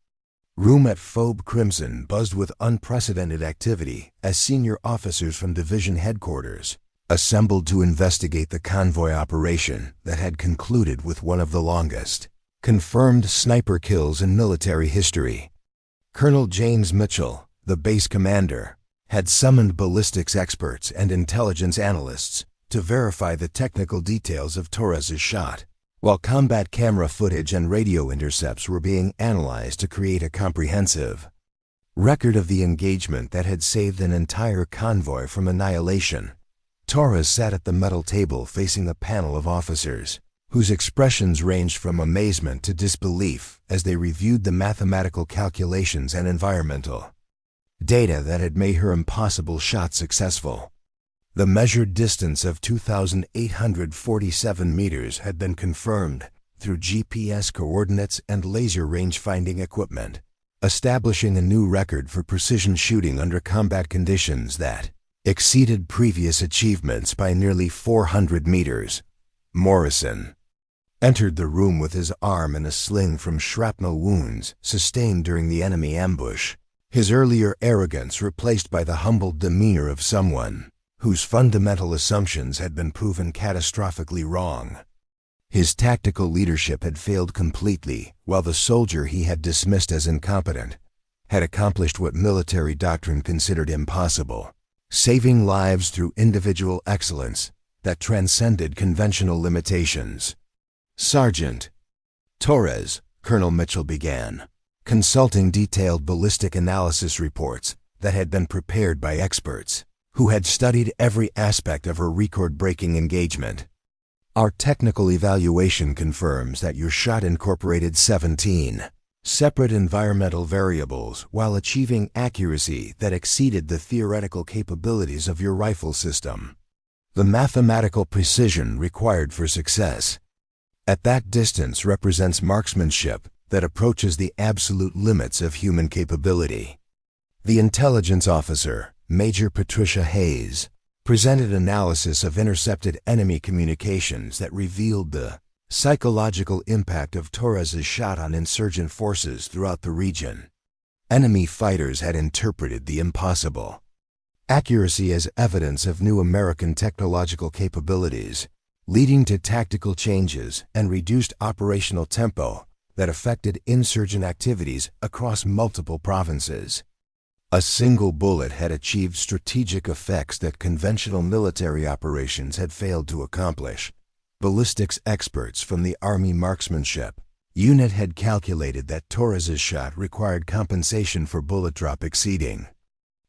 room at Phobe Crimson buzzed with unprecedented activity as senior officers from division headquarters assembled to investigate the convoy operation that had concluded with one of the longest confirmed sniper kills in military history. Colonel James Mitchell, the base commander, had summoned ballistics experts and intelligence analysts to verify the technical details of Torres's shot, while combat camera footage and radio intercepts were being analyzed to create a comprehensive record of the engagement that had saved an entire convoy from annihilation. Torres sat at the metal table facing a panel of officers, whose expressions ranged from amazement to disbelief as they reviewed the mathematical calculations and environmental data that had made her impossible shot successful. The measured distance of 2,847 meters had been confirmed through GPS coordinates and laser range-finding equipment, establishing a new record for precision shooting under combat conditions that exceeded previous achievements by nearly 400 meters. Morrison entered the room with his arm in a sling from shrapnel wounds sustained during the enemy ambush, his earlier arrogance replaced by the humbled demeanor of someone whose fundamental assumptions had been proven catastrophically wrong. His tactical leadership had failed completely, while the soldier he had dismissed as incompetent had accomplished what military doctrine considered impossible, saving lives through individual excellence that transcended conventional limitations. Sergeant Torres, Colonel Mitchell began, consulting detailed ballistic analysis reports that had been prepared by experts who had studied every aspect of her record-breaking engagement. Our technical evaluation confirms that your shot incorporated 17 separate environmental variables while achieving accuracy that exceeded the theoretical capabilities of your rifle system. The mathematical precision required for success at that distance represents marksmanship that approaches the absolute limits of human capability. The intelligence officer, Major Patricia Hayes, presented analysis of intercepted enemy communications that revealed the psychological impact of Torres's shot on insurgent forces throughout the region. Enemy fighters had interpreted the impossible accuracy as evidence of new American technological capabilities, leading to tactical changes and reduced operational tempo that affected insurgent activities across multiple provinces. A single bullet had achieved strategic effects that conventional military operations had failed to accomplish. Ballistics experts from the Army Marksmanship Unit had calculated that Torres's shot required compensation for bullet drop exceeding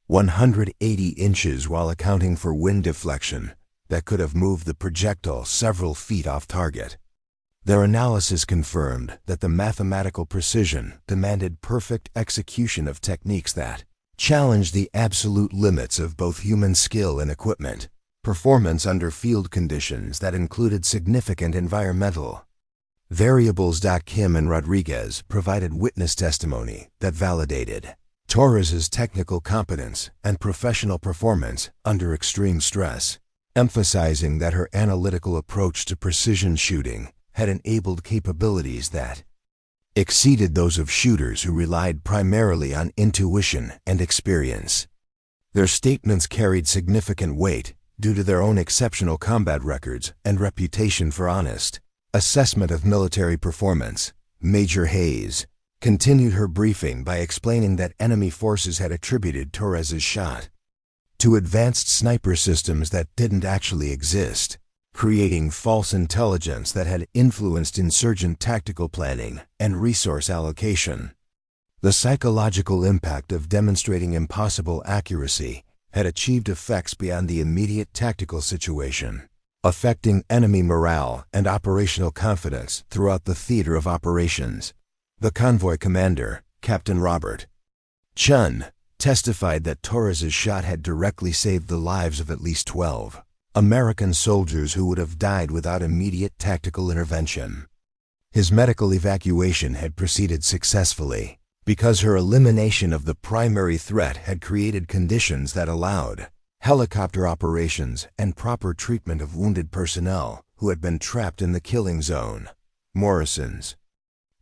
180 inches while accounting for wind deflection that could have moved the projectile several feet off target. Their analysis confirmed that the mathematical precision demanded perfect execution of techniques that challenged the absolute limits of both human skill and equipment performance under field conditions that included significant environmental variables. Kim and Rodriguez provided witness testimony that validated Torres's technical competence and professional performance under extreme stress, emphasizing that her analytical approach to precision shooting had enabled capabilities that exceeded those of shooters who relied primarily on intuition and experience. Their statements carried significant weight due to their own exceptional combat records and reputation for honest assessment of military performance. Major Hayes continued her briefing by explaining that enemy forces had attributed Torres's shot to advanced sniper systems that didn't actually exist, creating false intelligence that had influenced insurgent tactical planning and resource allocation. The psychological impact of demonstrating impossible accuracy had achieved effects beyond the immediate tactical situation, affecting enemy morale and operational confidence throughout the theater of operations. The convoy commander, Captain Robert Chun, testified that Torres's shot had directly saved the lives of at least 12 American soldiers who would have died without immediate tactical intervention. His medical evacuation had proceeded successfully because her elimination of the primary threat had created conditions that allowed helicopter operations, and proper treatment of wounded personnel who had been trapped in the killing zone. Morrison's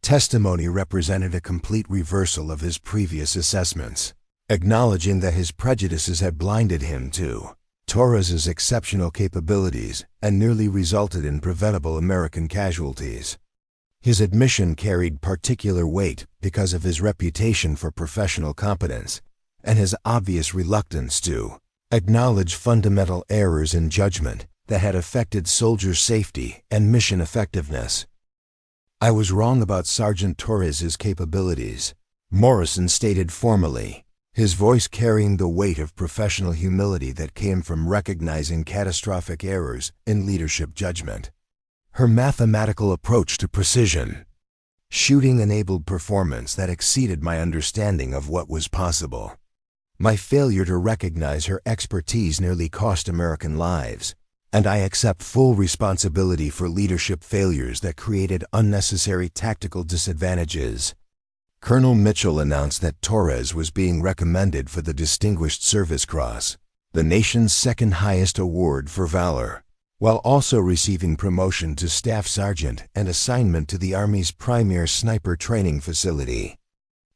testimony represented a complete reversal of his previous assessments, acknowledging that his prejudices had blinded him to Torres's exceptional capabilities and nearly resulted in preventable American casualties. His admission carried particular weight because of his reputation for professional competence and his obvious reluctance to acknowledge fundamental errors in judgment that had affected soldier safety and mission effectiveness. "I was wrong about Sergeant Torres's capabilities," Morrison stated formally, his voice carrying the weight of professional humility that came from recognizing catastrophic errors in leadership judgment. Her mathematical approach to precision shooting enabled performance that exceeded my understanding of what was possible. My failure to recognize her expertise nearly cost American lives, and I accept full responsibility for leadership failures that created unnecessary tactical disadvantages. Colonel Mitchell announced that Torres was being recommended for the Distinguished Service Cross, the nation's second highest award for valor, while also receiving promotion to Staff Sergeant and assignment to the Army's premier sniper training facility.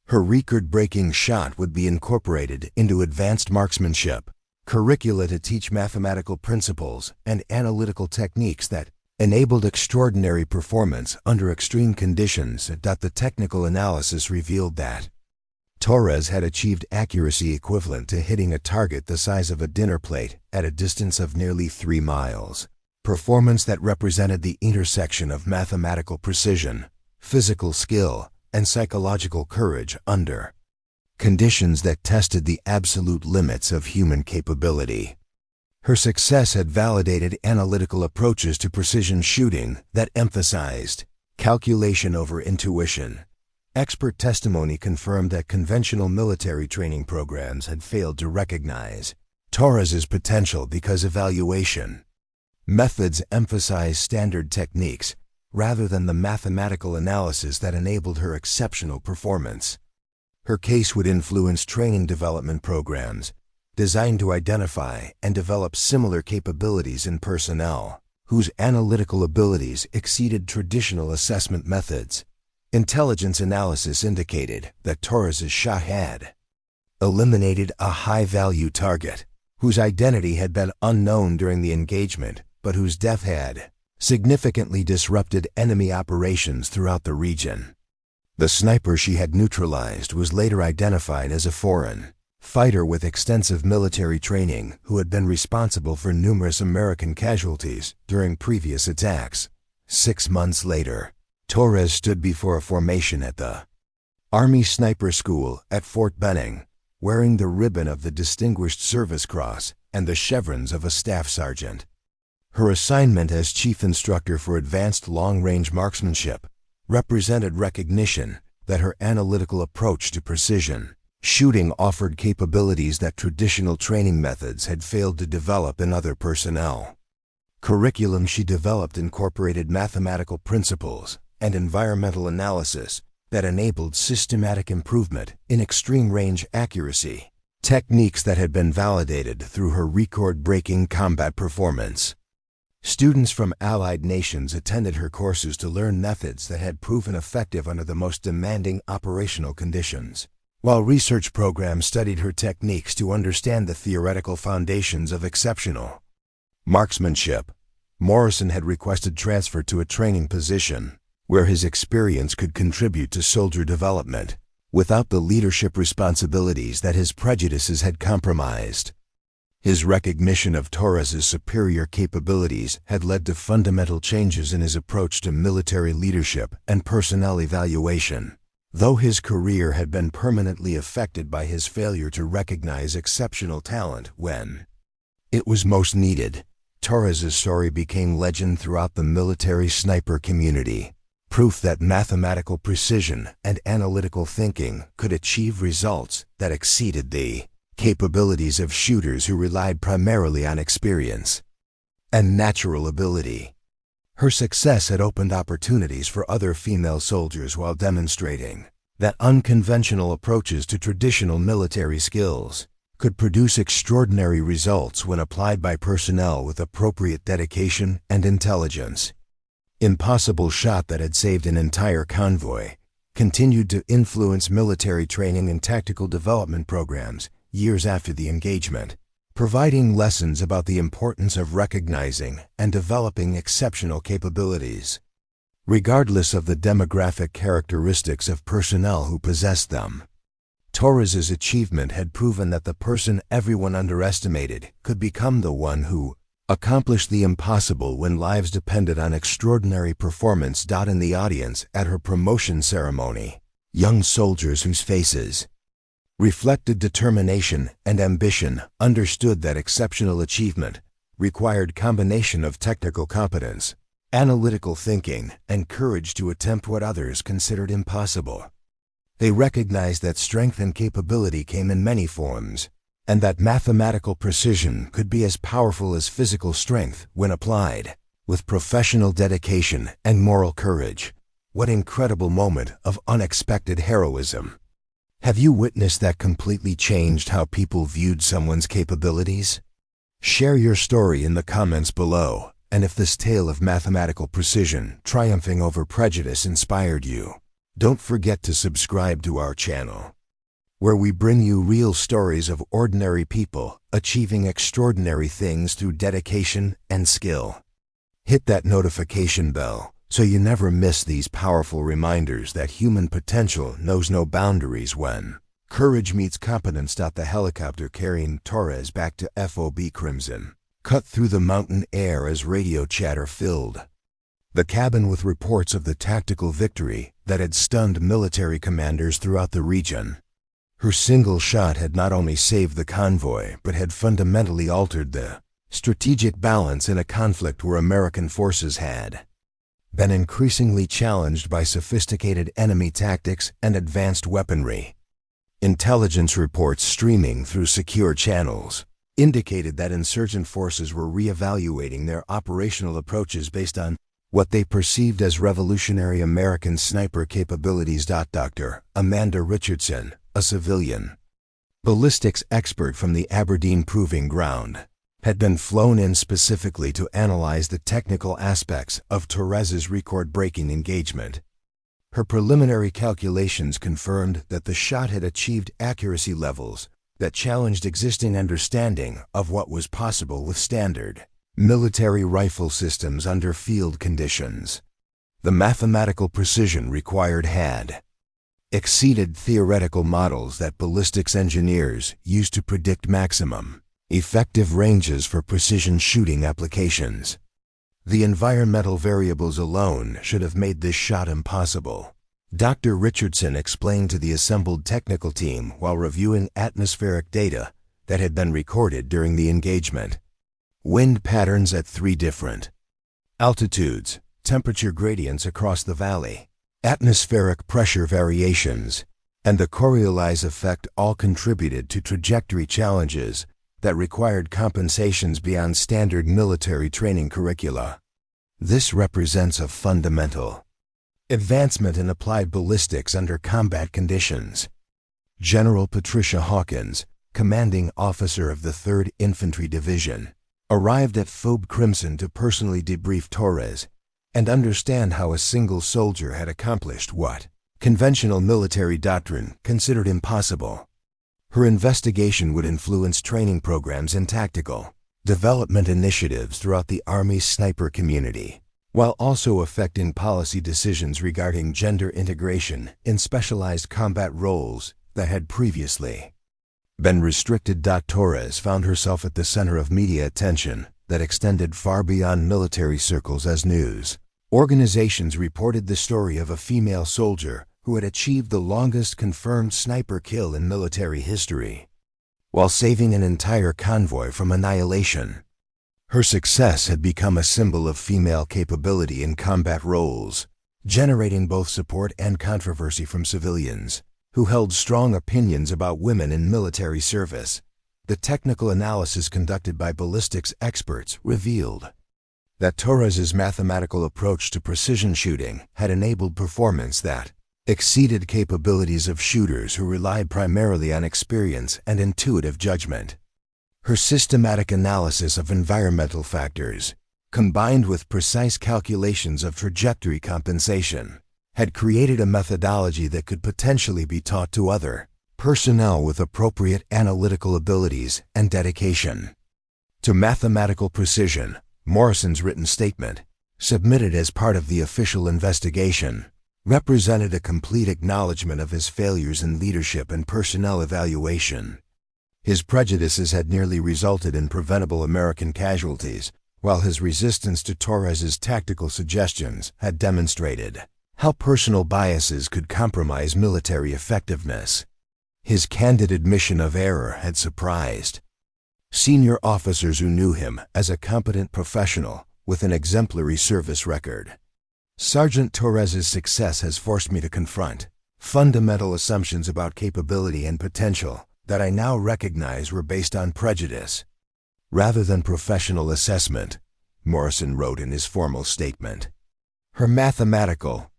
Her record-breaking shot would be incorporated into advanced marksmanship curricula to teach mathematical principles and analytical techniques that enabled extraordinary performance under extreme conditions. The technical analysis revealed that Torres had achieved accuracy equivalent to hitting a target the size of a dinner plate at a distance of nearly 3 miles, performance that represented the intersection of mathematical precision, physical skill, and psychological courage under conditions that tested the absolute limits of human capability. Her success had validated analytical approaches to precision shooting that emphasized calculation over intuition. Expert testimony confirmed that conventional military training programs had failed to recognize Torres's potential because evaluation methods emphasized standard techniques rather than the mathematical analysis that enabled her exceptional performance. Her case would influence training development programs designed to identify and develop similar capabilities in personnel whose analytical abilities exceeded traditional assessment methods. Intelligence analysis indicated that Torres's shot had eliminated a high-value target whose identity had been unknown during the engagement, but whose death had significantly disrupted enemy operations throughout the region. The sniper she had neutralized was later identified as a foreign fighter with extensive military training who had been responsible for numerous American casualties during previous attacks. 6 months later, Torres stood before a formation at the Army Sniper School at Fort Benning, wearing the ribbon of the Distinguished Service Cross and the chevrons of a staff sergeant. Her assignment as chief instructor for advanced long-range marksmanship represented recognition that her analytical approach to precision shooting offered capabilities that traditional training methods had failed to develop in other personnel. Curriculum she developed incorporated mathematical principles and environmental analysis that enabled systematic improvement in extreme-range accuracy, techniques that had been validated through her record-breaking combat performance. Students from allied nations attended her courses to learn methods that had proven effective under the most demanding operational conditions, while research programs studied her techniques to understand the theoretical foundations of exceptional marksmanship. Morrison had requested transfer to a training position where his experience could contribute to soldier development without the leadership responsibilities that his prejudices had compromised. His recognition of Torres's superior capabilities had led to fundamental changes in his approach to military leadership and personnel evaluation. Though his career had been permanently affected by his failure to recognize exceptional talent when it was most needed, Torres's story became legend throughout the military sniper community, proof that mathematical precision and analytical thinking could achieve results that exceeded the capabilities of shooters who relied primarily on experience and natural ability. Her success had opened opportunities for other female soldiers while demonstrating that unconventional approaches to traditional military skills could produce extraordinary results when applied by personnel with appropriate dedication and intelligence. Impossible shot that had saved an entire convoy continued to influence military training and tactical development programs years after the engagement, providing lessons about the importance of recognizing and developing exceptional capabilities, regardless of the demographic characteristics of personnel who possessed them. Torres's achievement had proven that the person everyone underestimated could become the one who accomplished the impossible when lives depended on extraordinary performance. In the audience at her promotion ceremony, young soldiers whose faces reflected determination and ambition understood that exceptional achievement required combination of technical competence, analytical thinking, and courage to attempt what others considered impossible. They recognized that strength and capability came in many forms, and that mathematical precision could be as powerful as physical strength when applied with professional dedication and moral courage. What incredible moment of unexpected heroism! Have you witnessed that completely changed how people viewed someone's capabilities? Share your story in the comments below, and if this tale of mathematical precision triumphing over prejudice inspired you, don't forget to subscribe to our channel, where we bring you real stories of ordinary people achieving extraordinary things through dedication and skill. Hit that notification bell so you never miss these powerful reminders that human potential knows no boundaries when courage meets competence. The helicopter carrying Torres back to FOB Crimson cut through the mountain air as radio chatter filled the cabin with reports of the tactical victory that had stunned military commanders throughout the region. Her single shot had not only saved the convoy but had fundamentally altered the strategic balance in a conflict where American forces had been increasingly challenged by sophisticated enemy tactics and advanced weaponry. Intelligence reports streaming through secure channels indicated that insurgent forces were reevaluating their operational approaches based on what they perceived as revolutionary American sniper capabilities. Dr. Amanda Richardson, a civilian ballistics expert from the Aberdeen Proving Ground, had been flown in specifically to analyze the technical aspects of Torres's record-breaking engagement. Her preliminary calculations confirmed that the shot had achieved accuracy levels that challenged existing understanding of what was possible with standard military rifle systems under field conditions. The mathematical precision required had exceeded theoretical models that ballistics engineers used to predict maximum effective ranges for precision shooting applications. The environmental variables alone should have made this shot impossible, Dr. Richardson explained to the assembled technical team while reviewing atmospheric data that had been recorded during the engagement. Wind patterns at 3 different altitudes, temperature gradients across the valley, atmospheric pressure variations, and the Coriolis effect all contributed to trajectory challenges that required compensations beyond standard military training curricula. This represents a fundamental advancement in applied ballistics under combat conditions. General Patricia Hawkins, commanding officer of the 3rd Infantry Division, arrived at FOB Crimson to personally debrief Torres and understand how a single soldier had accomplished what conventional military doctrine considered impossible. Her investigation would influence training programs and tactical development initiatives throughout the Army's sniper community, while also affecting policy decisions regarding gender integration in specialized combat roles that had previously been restricted. Torres found herself at the center of media attention that extended far beyond military circles as news organizations reported the story of a female soldier who had achieved the longest confirmed sniper kill in military history, while saving an entire convoy from annihilation. Her success had become a symbol of female capability in combat roles, generating both support and controversy from civilians who held strong opinions about women in military service. The technical analysis conducted by ballistics experts revealed that Torres's mathematical approach to precision shooting had enabled performance that exceeded capabilities of shooters who relied primarily on experience and intuitive judgment. Her systematic analysis of environmental factors, combined with precise calculations of trajectory compensation, had created a methodology that could potentially be taught to other personnel with appropriate analytical abilities and dedication. To mathematical precision, Morrison's written statement, submitted as part of the official investigation, represented a complete acknowledgement of his failures in leadership and personnel evaluation. His prejudices had nearly resulted in preventable American casualties, while his resistance to Torres's tactical suggestions had demonstrated how personal biases could compromise military effectiveness. His candid admission of error had surprised senior officers who knew him as a competent professional with an exemplary service record. Sergeant Torres's success has forced me to confront fundamental assumptions about capability and potential that I now recognize were based on prejudice rather than professional assessment, Morrison wrote in his formal statement. Her mathematical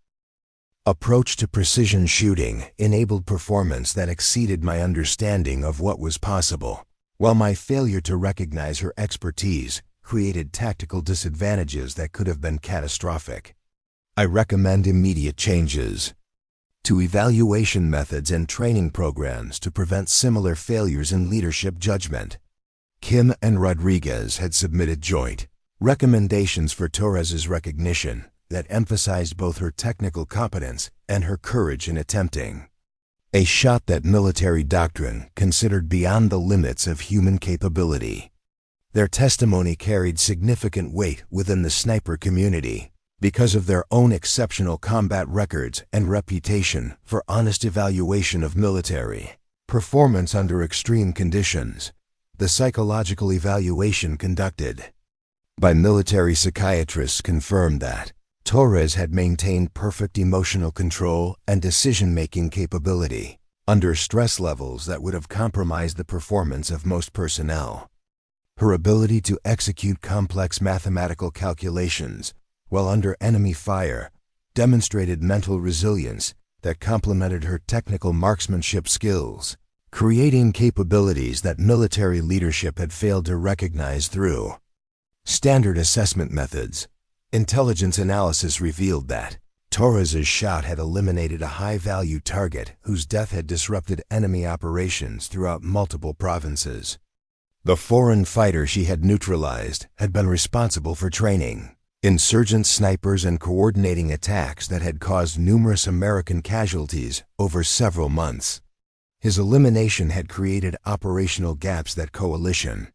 approach to precision shooting enabled performance that exceeded my understanding of what was possible, while my failure to recognize her expertise created tactical disadvantages that could have been catastrophic. I recommend immediate changes to evaluation methods and training programs to prevent similar failures in leadership judgment. Kim and Rodriguez had submitted joint recommendations for Torres's recognition that emphasized both her technical competence and her courage in attempting a shot that military doctrine considered beyond the limits of human capability. Their testimony carried significant weight within the sniper community because of their own exceptional combat records and reputation for honest evaluation of military performance under extreme conditions. The psychological evaluation conducted by military psychiatrists confirmed that Torres had maintained perfect emotional control and decision-making capability under stress levels that would have compromised the performance of most personnel. Her ability to execute complex mathematical calculations while under enemy fire demonstrated mental resilience that complemented her technical marksmanship skills, creating capabilities that military leadership had failed to recognize through standard assessment methods. Intelligence analysis revealed that Torres's shot had eliminated a high-value target whose death had disrupted enemy operations throughout multiple provinces. The foreign fighter she had neutralized had been responsible for training insurgent snipers and coordinating attacks that had caused numerous American casualties over several months. His elimination had created operational gaps that coalition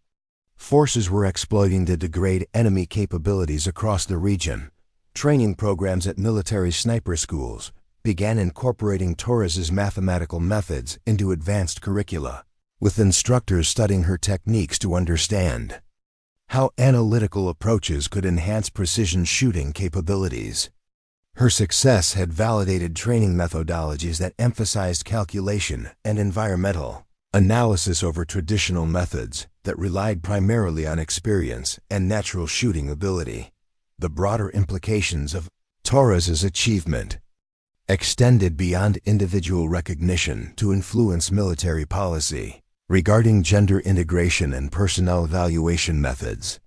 forces were exploiting to degrade enemy capabilities across the region. Training programs at military sniper schools began incorporating Torres's mathematical methods into advanced curricula, with instructors studying her techniques to understand how analytical approaches could enhance precision shooting capabilities. Her success had validated training methodologies that emphasized calculation and environmental analysis over traditional methods that relied primarily on experience and natural shooting ability. The broader implications of Torres's achievement extended beyond individual recognition to influence military policy regarding gender integration and personnel evaluation methods.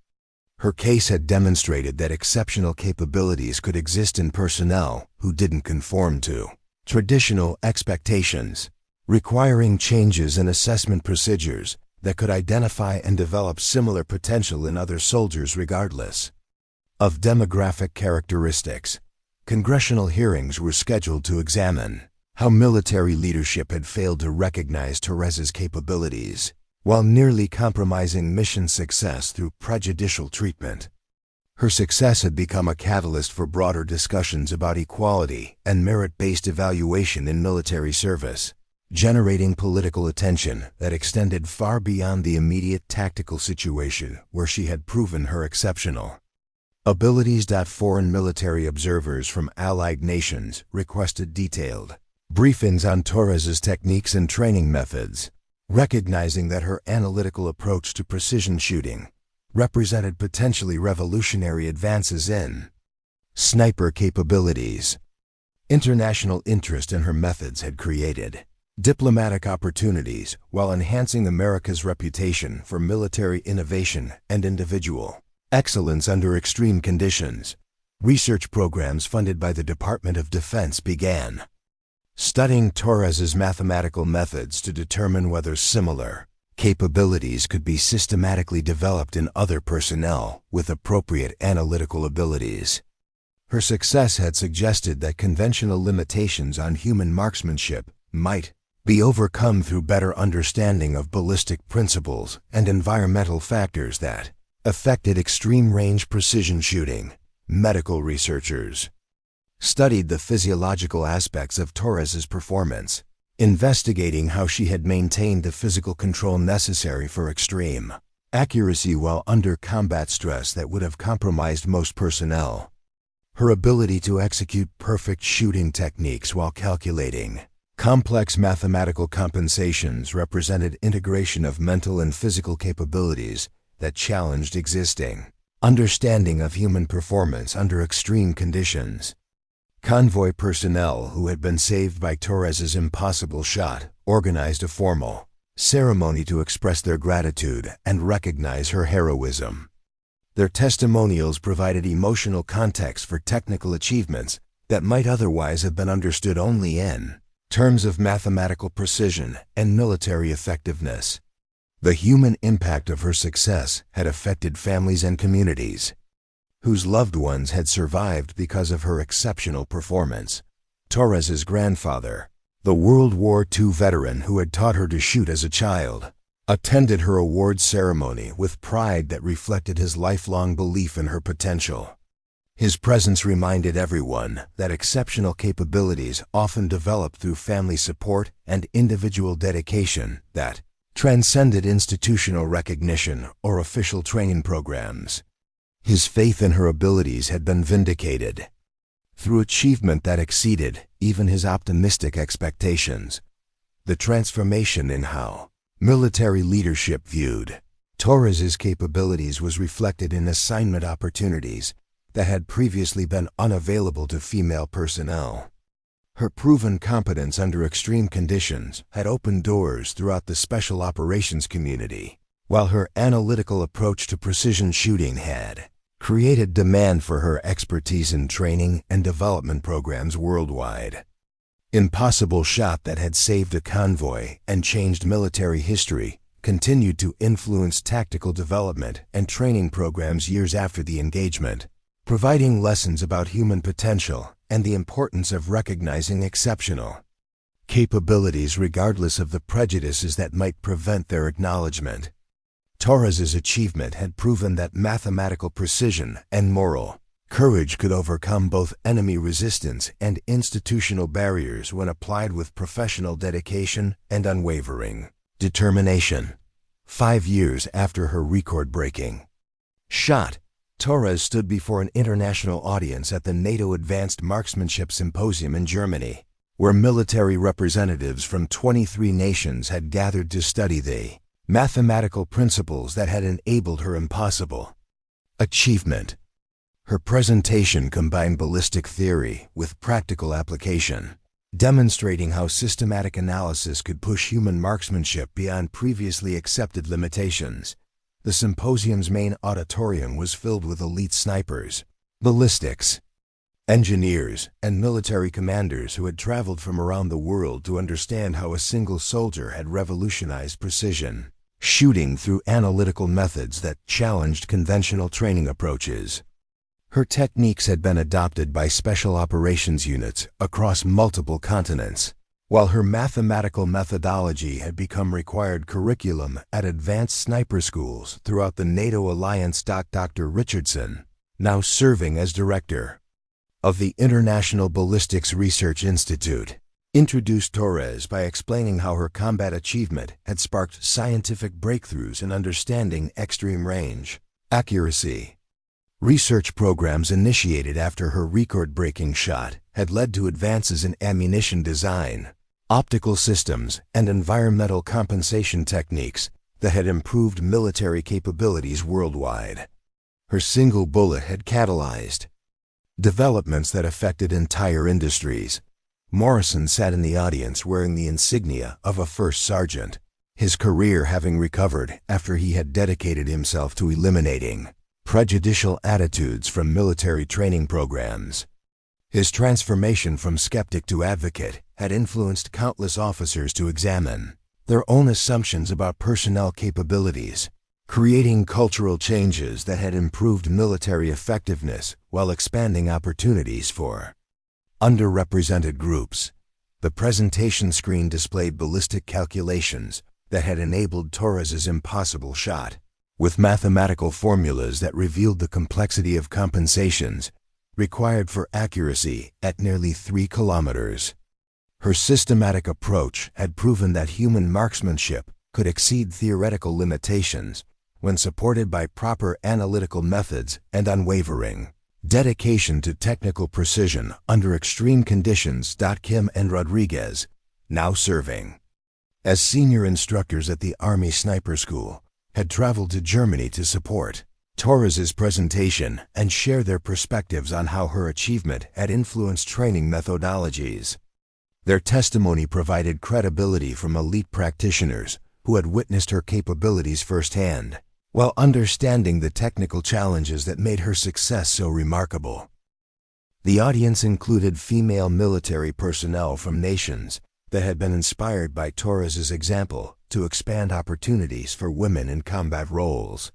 Her case had demonstrated that exceptional capabilities could exist in personnel who didn't conform to traditional expectations, requiring changes in assessment procedures that could identify and develop similar potential in other soldiers regardless of demographic characteristics. Congressional hearings were scheduled to examine how military leadership had failed to recognize Torres's capabilities while nearly compromising mission success through prejudicial treatment. Her success had become a catalyst for broader discussions about equality and merit-based evaluation in military service, generating political attention that extended far beyond the immediate tactical situation where she had proven her exceptional abilities. Foreign military observers from allied nations requested detailed briefings on Torres's techniques and training methods, recognizing that her analytical approach to precision shooting represented potentially revolutionary advances in sniper capabilities. International interest in her methods had created diplomatic opportunities while enhancing America's reputation for military innovation and individual excellence under extreme conditions. Research programs funded by the Department of Defense began studying Torres's mathematical methods to determine whether similar capabilities could be systematically developed in other personnel with appropriate analytical abilities. Her success had suggested that conventional limitations on human marksmanship might be overcome through better understanding of ballistic principles and environmental factors that affected extreme-range precision shooting. Medical researchers studied the physiological aspects of Torres's performance, investigating how she had maintained the physical control necessary for extreme accuracy while under combat stress that would have compromised most personnel. Her ability to execute perfect shooting techniques while calculating complex mathematical compensations represented integration of mental and physical capabilities that challenged existing understanding of human performance under extreme conditions. Convoy personnel who had been saved by Torres's impossible shot organized a formal ceremony to express their gratitude and recognize her heroism. Their testimonials provided emotional context for technical achievements that might otherwise have been understood only in terms of mathematical precision and military effectiveness. The human impact of her success had affected families and communities whose loved ones had survived because of her exceptional performance. Torres's grandfather, the World War II veteran who had taught her to shoot as a child, attended her awards ceremony with pride that reflected his lifelong belief in her potential. His presence reminded everyone that exceptional capabilities often develop through family support and individual dedication that transcended institutional recognition or official training programs. His faith in her abilities had been vindicated through achievement that exceeded even his optimistic expectations. The transformation in how military leadership viewed Torres's capabilities was reflected in assignment opportunities that had previously been unavailable to female personnel. Her proven competence under extreme conditions had opened doors throughout the special operations community, while her analytical approach to precision shooting had created demand for her expertise in training and development programs worldwide. Impossible shot that had saved a convoy and changed military history continued to influence tactical development and training programs years after the engagement, providing lessons about human potential and the importance of recognizing exceptional capabilities regardless of the prejudices that might prevent their acknowledgement. Torres's achievement had proven that mathematical precision and moral courage could overcome both enemy resistance and institutional barriers when applied with professional dedication and unwavering determination. 5 years after her record-breaking shot, Torres stood before an international audience at the NATO Advanced Marksmanship Symposium in Germany, where military representatives from 23 nations had gathered to study the mathematical principles that had enabled her impossible achievement. Her presentation combined ballistic theory with practical application, demonstrating how systematic analysis could push human marksmanship beyond previously accepted limitations. The symposium's main auditorium was filled with elite snipers, ballistics engineers, and military commanders who had traveled from around the world to understand how a single soldier had revolutionized precision shooting through analytical methods that challenged conventional training approaches. Her techniques had been adopted by special operations units across multiple continents, while her mathematical methodology had become required curriculum at advanced sniper schools throughout the NATO alliance. Dr. Richardson, now serving as director of the International Ballistics Research Institute, introduced Torres by explaining how her combat achievement had sparked scientific breakthroughs in understanding extreme range accuracy. Research programs initiated after her record-breaking shot had led to advances in ammunition design, optical systems, and environmental compensation techniques that had improved military capabilities worldwide. Her single bullet had catalyzed developments that affected entire industries. Morrison sat in the audience wearing the insignia of a first sergeant, his career having recovered after he had dedicated himself to eliminating prejudicial attitudes from military training programs. His transformation from skeptic to advocate had influenced countless officers to examine their own assumptions about personnel capabilities, creating cultural changes that had improved military effectiveness while expanding opportunities for underrepresented groups. The presentation screen displayed ballistic calculations that had enabled Torres's impossible shot, with mathematical formulas that revealed the complexity of compensations required for accuracy at nearly 3 kilometers. Her systematic approach had proven that human marksmanship could exceed theoretical limitations when supported by proper analytical methods and unwavering dedication to technical precision under extreme conditions. Kim and Rodriguez, now serving as senior instructors at the Army Sniper School, had traveled to Germany to support Torres's presentation and share their perspectives on how her achievement had influenced training methodologies. Their testimony provided credibility from elite practitioners who had witnessed her capabilities firsthand, while understanding the technical challenges that made her success so remarkable. The audience included female military personnel from nations that had been inspired by Torres's example to expand opportunities for women in combat roles.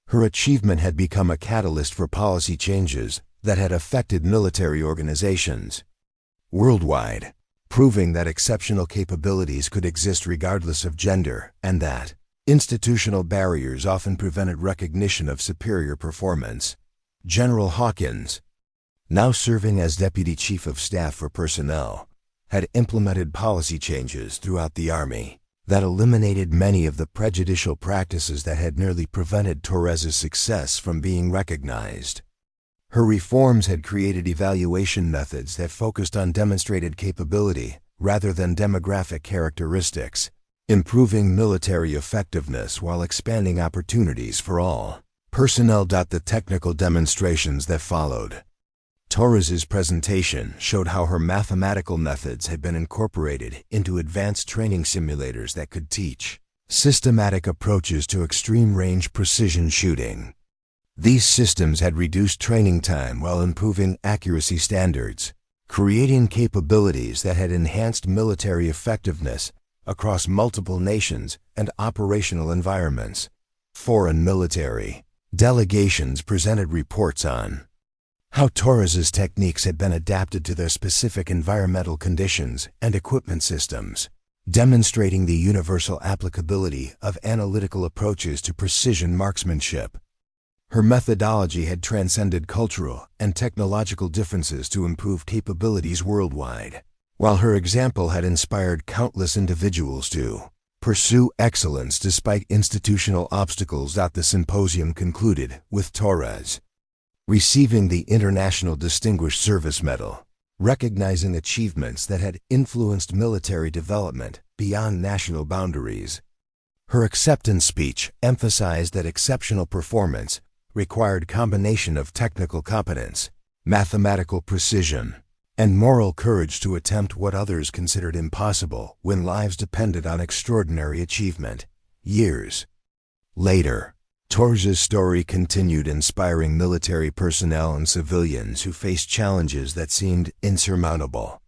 Her achievement had become a catalyst for policy changes that had affected military organizations worldwide, proving that exceptional capabilities could exist regardless of gender and that institutional barriers often prevented recognition of superior performance. General Hawkins, now serving as Deputy Chief of Staff for Personnel, had implemented policy changes throughout the Army that eliminated many of the prejudicial practices that had nearly prevented Torres's success from being recognized. Her reforms had created evaluation methods that focused on demonstrated capability rather than demographic characteristics, improving military effectiveness while expanding opportunities for all personnel. The technical demonstrations that followed Torres's presentation showed how her mathematical methods had been incorporated into advanced training simulators that could teach systematic approaches to extreme-range precision shooting. These systems had reduced training time while improving accuracy standards, creating capabilities that had enhanced military effectiveness across multiple nations and operational environments. Foreign military delegations presented reports on how Torres's techniques had been adapted to their specific environmental conditions and equipment systems, demonstrating the universal applicability of analytical approaches to precision marksmanship. Her methodology had transcended cultural and technological differences to improve capabilities worldwide, while her example had inspired countless individuals to pursue excellence despite institutional obstacles. The symposium concluded with Torres receiving the International Distinguished Service Medal, recognizing achievements that had influenced military development beyond national boundaries. Her acceptance speech emphasized that exceptional performance required combination of technical competence, mathematical precision, and moral courage to attempt what others considered impossible when lives depended on extraordinary achievement. Years later, Torres's story continued inspiring military personnel and civilians who faced challenges that seemed insurmountable.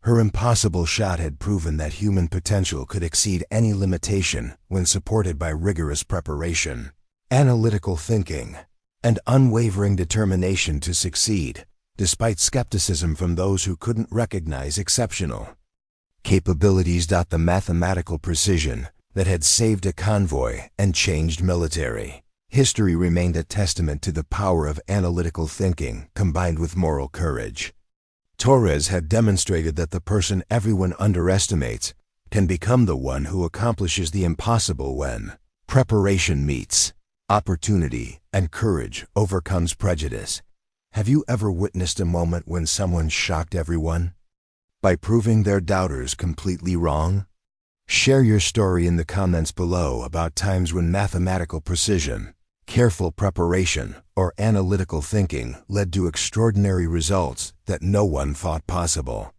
Her impossible shot had proven that human potential could exceed any limitation when supported by rigorous preparation, analytical thinking, and unwavering determination to succeed, despite skepticism from those who couldn't recognize exceptional capabilities. The mathematical precision that had saved a convoy and changed military history remained a testament to the power of analytical thinking combined with moral courage. Torres had demonstrated that the person everyone underestimates can become the one who accomplishes the impossible when preparation meets opportunity and courage overcomes prejudice. Have you ever witnessed a moment when someone shocked everyone by proving their doubters completely wrong? Share your story in the comments below about times when mathematical precision Careful preparation or analytical thinking led to extraordinary results that no one thought possible.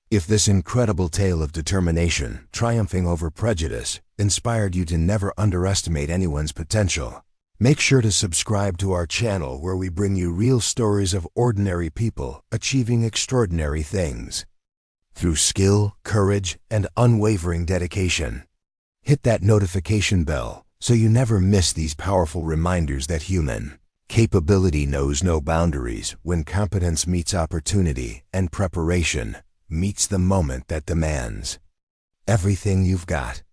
If this incredible tale of determination, triumphing over prejudice, inspired you to never underestimate anyone's potential, make sure to subscribe to our channel where we bring you real stories of ordinary people achieving extraordinary things through skill, courage, and unwavering dedication. Hit that notification bell so you never miss these powerful reminders that human capability knows no boundaries when competence meets opportunity and preparation meets the moment that demands everything you've got.